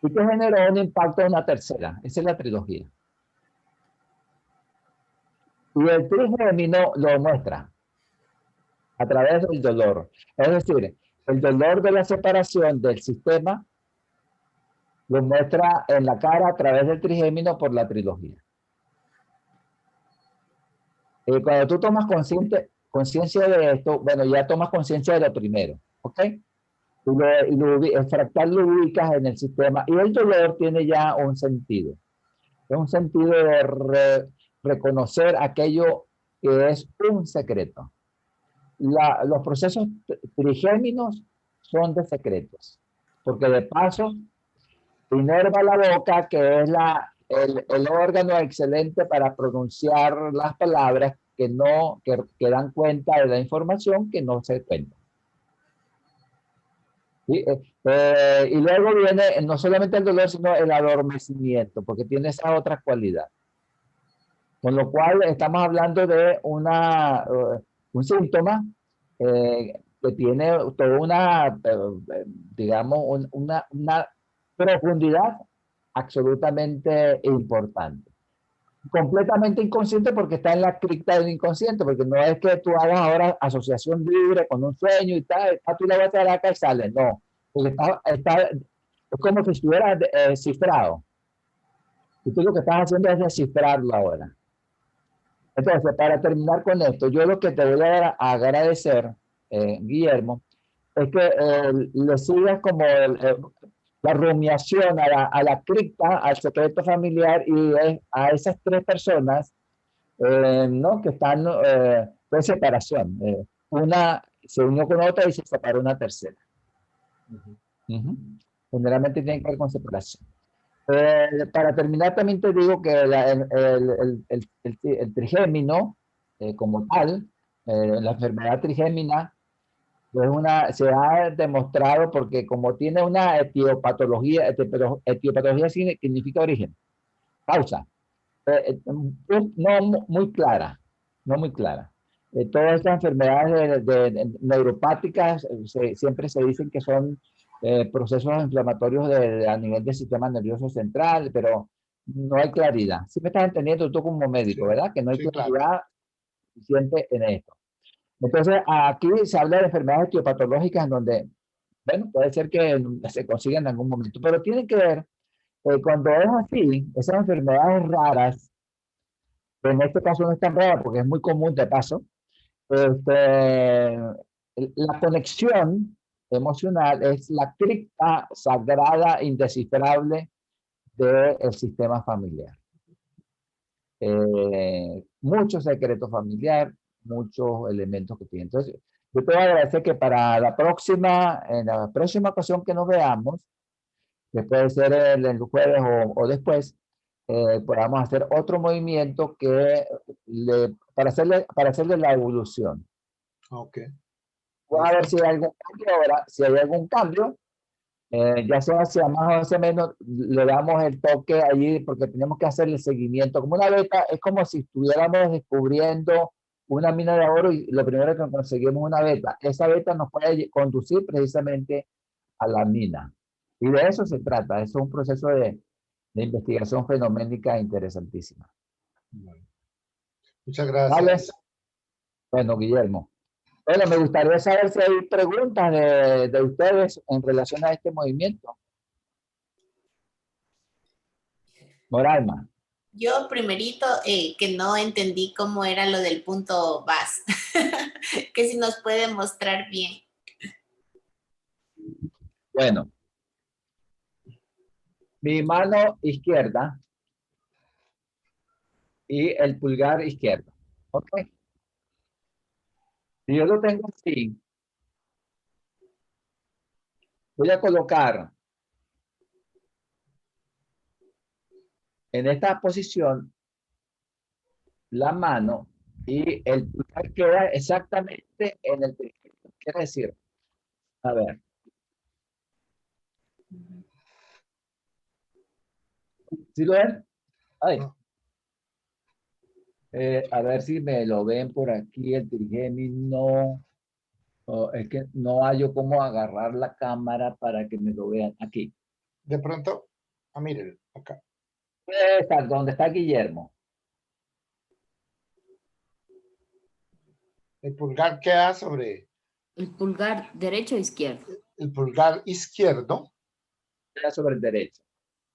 y que generó un impacto en una tercera. Esa es la trilogía. Y el trigémino lo muestra a través del dolor. Es decir, el dolor de la separación del sistema lo muestra en la cara a través del trigémino por la trilogía. Cuando tú tomas conciencia de esto, bueno, ya tomas conciencia de lo primero, ¿ok? El fractal lo ubicas en el sistema y el dolor tiene ya un sentido. Es un sentido de reconocer aquello que es un secreto. Los procesos trigéminos son de secretos, porque de paso inerva la boca, que es el órgano excelente para pronunciar las palabras que dan cuenta de la información que no se cuenta. ¿Sí? Y luego viene no solamente el dolor, sino el adormecimiento, porque tiene esa otra cualidad. Con lo cual estamos hablando de un síntoma que tiene toda una, digamos, una profundidad absolutamente importante. Completamente inconsciente porque está en la cripta del inconsciente, porque no es que tú hagas ahora asociación libre con un sueño y tal, tú le vas a dar acá y sale, no, porque es como si estuviera cifrado. Y tú lo que estás haciendo es descifrarlo ahora. Entonces, para terminar con esto, yo lo que te voy a agradecer, Guillermo, es que le sigas como la rumiación a la cripta, al secreto familiar y a esas tres personas, ¿no? Que están en separación. Una se unió con otra y se separó una tercera. Generalmente tiene que ver con separación. Para terminar, también te digo que el trigémino, como tal, la enfermedad trigémina, se ha demostrado porque como tiene una etiopatología, etiopatología significa origen, causa, no muy clara, no muy clara. Todas estas enfermedades neuropáticas siempre se dicen que son procesos inflamatorios a nivel del sistema nervioso central, pero no hay claridad. Sí me estás entendiendo tú como médico, Sí, ¿verdad? Que no hay sí, claro. claridad suficiente en esto. Entonces, aquí se habla de enfermedades etiopatológicas en donde, bueno, puede ser que se consigan en algún momento, pero tiene que ver, cuando es así, esas enfermedades raras, que en este caso no es tan rara porque es muy común de paso, la conexión emocional es la cripta sagrada indescifrable del sistema familiar. Mucho secreto familiar, muchos elementos que tiene. Entonces, yo te voy a agradecer que para en la próxima ocasión que nos veamos, que puede ser el jueves o después, podamos hacer otro movimiento para hacerle la evolución. Ok. Vamos a ver si hay algún cambio ahora. Si hay algún cambio, ya sea más o sea menos, le damos el toque allí porque tenemos que hacer el seguimiento. Como una beta, es como si estuviéramos descubriendo una mina de oro y lo primero que conseguimos una beta. Esa beta nos puede conducir precisamente a la mina. Y de eso se trata. Eso es un proceso de investigación fenoménica interesantísima. Bueno, muchas ¿Vale? gracias. Bueno, Guillermo. Bueno, me gustaría saber si hay preguntas de ustedes en relación a este movimiento. Moraima. Yo primerito que no entendí cómo era lo del punto VAS, que si nos puede mostrar bien. Bueno, mi mano izquierda y el pulgar izquierdo. ¿Ok? Si yo lo tengo así, voy a colocar en esta posición la mano y el pulgar queda exactamente en el trigémino. Quiere decir, a ver. ¿Sí lo ven? Ay. A ver si me lo ven por aquí, el trigémino. Oh, es que no hallo cómo agarrar la cámara para que me lo vean. Aquí. De pronto, miren, acá. ¿Dónde está Guillermo? El pulgar queda sobre El pulgar derecho o izquierdo. el pulgar izquierdo, Queda sobre el derecho.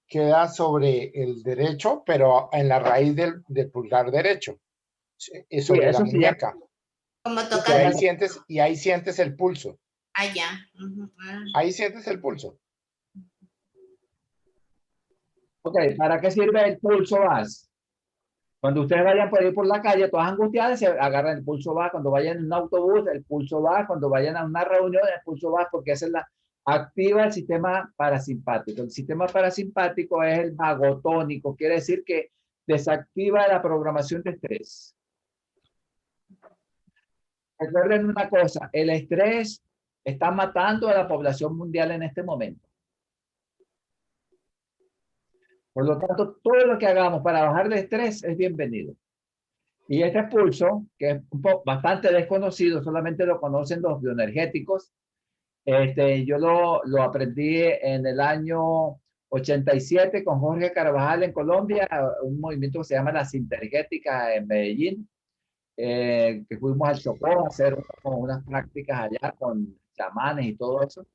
queda sobre el derecho, pero en la raíz del pulgar derecho. Es sobre la eso sí, muñeca. Como Y tocando. ahí sientes el pulso. Allá. Ujú, ah. Ahí sientes el pulso. Ok, ¿para qué sirve el pulso VAS? Cuando ustedes vayan por ir por la calle, todas angustiadas, se agarran el pulso VAS. Cuando vayan en un autobús, el pulso VAS. Cuando vayan a una reunión, el pulso VAS, porque esa es la activa el sistema parasimpático. El sistema parasimpático es el vagotónico, quiere decir que desactiva la programación de estrés. Recuerden una cosa, el estrés está matando a la población mundial en este momento. Por lo tanto, todo lo que hagamos para bajar el estrés es bienvenido. Y este pulso, que es bastante desconocido, solamente lo conocen los bioenergéticos, yo lo aprendí en el año 87 con Jorge Carvajal en Colombia, un movimiento que se llama la Sintergética en Medellín, que fuimos al Chocó a hacer unas prácticas allá con chamanes y todo eso.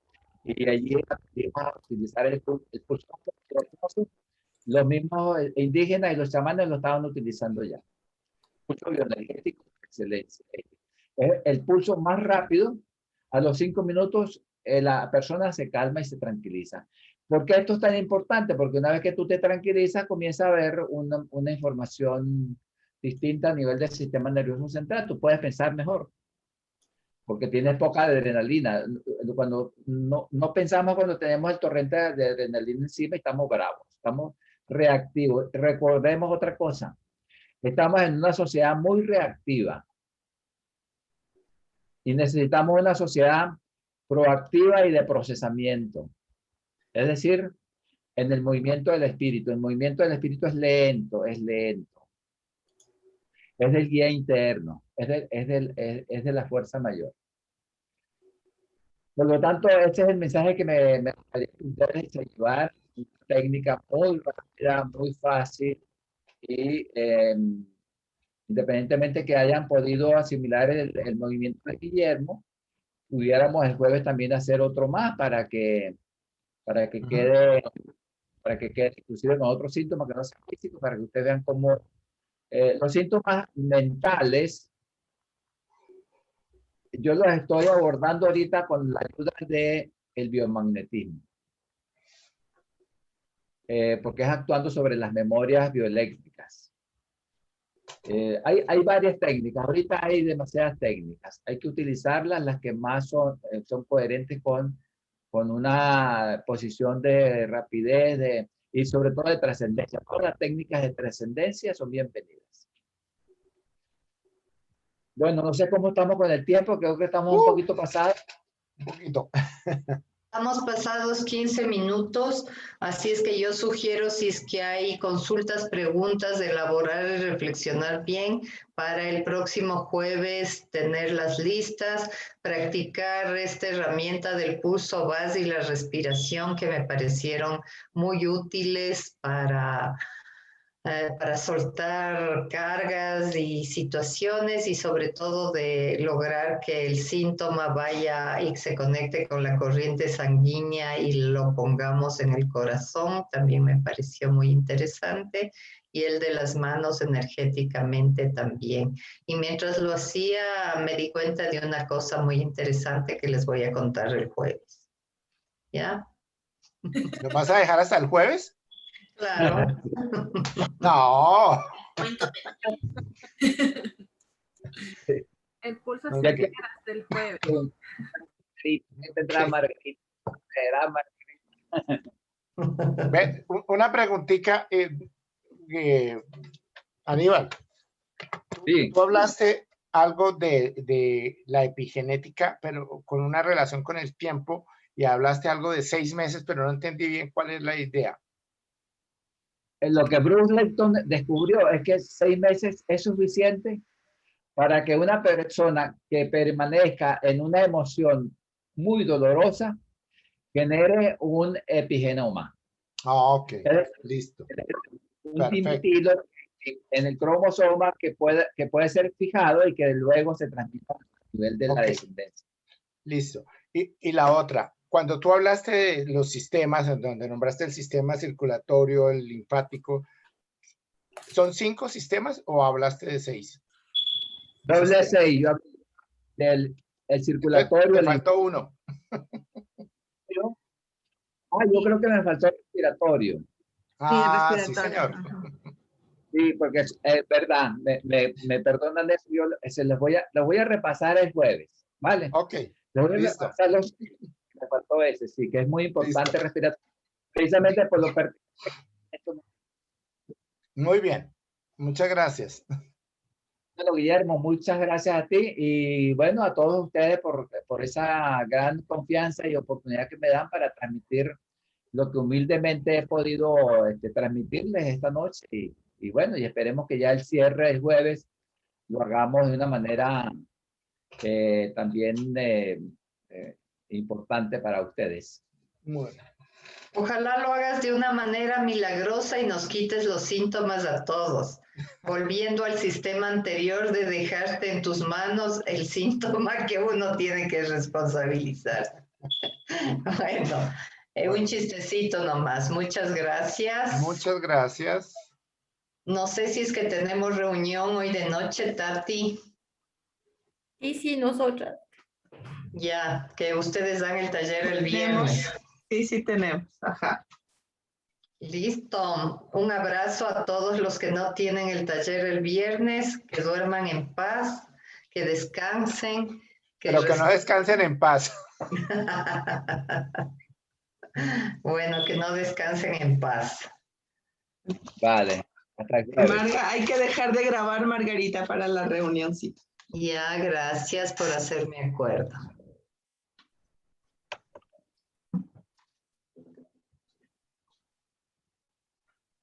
Y allí aprendimos a utilizar el pulso. Los mismos indígenas y los chamanes lo estaban utilizando ya. Pulso bioenergético, excelencia. Es el pulso más rápido. A los 5 minutos la persona se calma y se tranquiliza. ¿Por qué esto es tan importante? Porque una vez que tú te tranquilizas, comienza a haber una información distinta a nivel del sistema nervioso central. Tú puedes pensar mejor, porque tienes poca adrenalina. Cuando no pensamos cuando tenemos el torrente de adrenalina encima, estamos bravos, estamos reactivos. Recordemos otra cosa. Estamos en una sociedad muy reactiva y necesitamos una sociedad proactiva y de procesamiento. Es decir, en el movimiento del espíritu. El movimiento del espíritu es lento, es lento. Es del guía interno, es de la fuerza mayor. Por lo tanto, ese es el mensaje que me gustaría llevar. Una técnica muy rápida, muy fácil y independientemente que hayan podido asimilar el movimiento de Guillermo, pudiéramos el jueves también hacer otro más para que quede, inclusive con otros síntomas que no sean físicos, para que ustedes vean cómo los síntomas mentales, yo los estoy abordando ahorita con la ayuda del biomagnetismo. Porque es actuando sobre las memorias bioeléctricas. Hay varias técnicas, ahorita hay demasiadas técnicas, hay que utilizarlas, las que más son coherentes con una posición de rapidez y sobre todo de trascendencia. Todas las técnicas de trascendencia son bienvenidas. Bueno, no sé cómo estamos con el tiempo, creo que estamos un poquito pasados. Un poquito. Estamos pasados 15 minutos, así es que yo sugiero, si es que hay consultas, preguntas, de elaborar y reflexionar bien para el próximo jueves, tenerlas listas, practicar esta herramienta del pulso VAS y la respiración, que me parecieron muy útiles para soltar cargas y situaciones, y sobre todo de lograr que el síntoma vaya y se conecte con la corriente sanguínea y lo pongamos en el corazón. También me pareció muy interesante, y el de las manos energéticamente también. Y mientras lo hacía me di cuenta de una cosa muy interesante que les voy a contar el jueves. ¿Ya? ¿Lo vas a dejar hasta el jueves? Claro. No. El pulso Ya se que- queda hasta el jueves. Sí, tendrá Margarita. Será Margarita. Una preguntita. Aníbal, Sí. tú hablaste algo de la epigenética, pero con una relación con el tiempo, y hablaste algo de 6 meses, pero no entendí bien cuál es la idea. Lo que Bruce Lipton descubrió es que 6 meses es suficiente para que una persona que permanezca en una emoción muy dolorosa genere un epigenoma. Ah, ok, Es listo. un Perfecto. dimetido en el cromosoma que puede ser fijado y que luego se transmita a nivel de la Ok. descendencia. Listo. Y la otra, cuando tú hablaste de los sistemas, en donde nombraste el sistema circulatorio, el linfático, ¿son 5 sistemas o hablaste de 6? Doble 6, yo hablé del el circulatorio, Te el faltó uno. linfático. Yo creo que me faltó el respiratorio. Ah, sí, respiratorio. señor. Ajá. Sí, porque es verdad, me perdonan eso, yo se los voy a repasar el jueves, ¿vale? Ok, Les voy a listo. repasar me faltó ese, sí, que es muy importante Listo. respirar, precisamente por lo pertinente. Muy bien. Muchas gracias. Bueno, Guillermo, muchas gracias a ti y bueno, a todos ustedes por esa gran confianza y oportunidad que me dan para transmitir lo que humildemente he podido transmitirles esta noche y bueno, y esperemos que ya el cierre el jueves lo hagamos de una manera también importante para ustedes. Muy bien. Ojalá lo hagas de una manera milagrosa y nos quites los síntomas a todos, volviendo al sistema anterior de dejarte en tus manos el síntoma que uno tiene que responsabilizar. Bueno, un chistecito nomás. Muchas gracias. Muchas gracias. No sé si es que tenemos reunión hoy de noche, Tati. Sí, nosotras. Ya, que ustedes dan el taller el Tenemos, viernes. sí tenemos. Ajá. Listo. Un abrazo a todos los que no tienen el taller el viernes, que duerman en paz, que descansen. Pero que no descansen en paz. Bueno, que no descansen en paz. Vale, hasta el jueves. Hay que dejar de grabar, Margarita, para la reunioncita. Ya, gracias por hacerme acuerdo.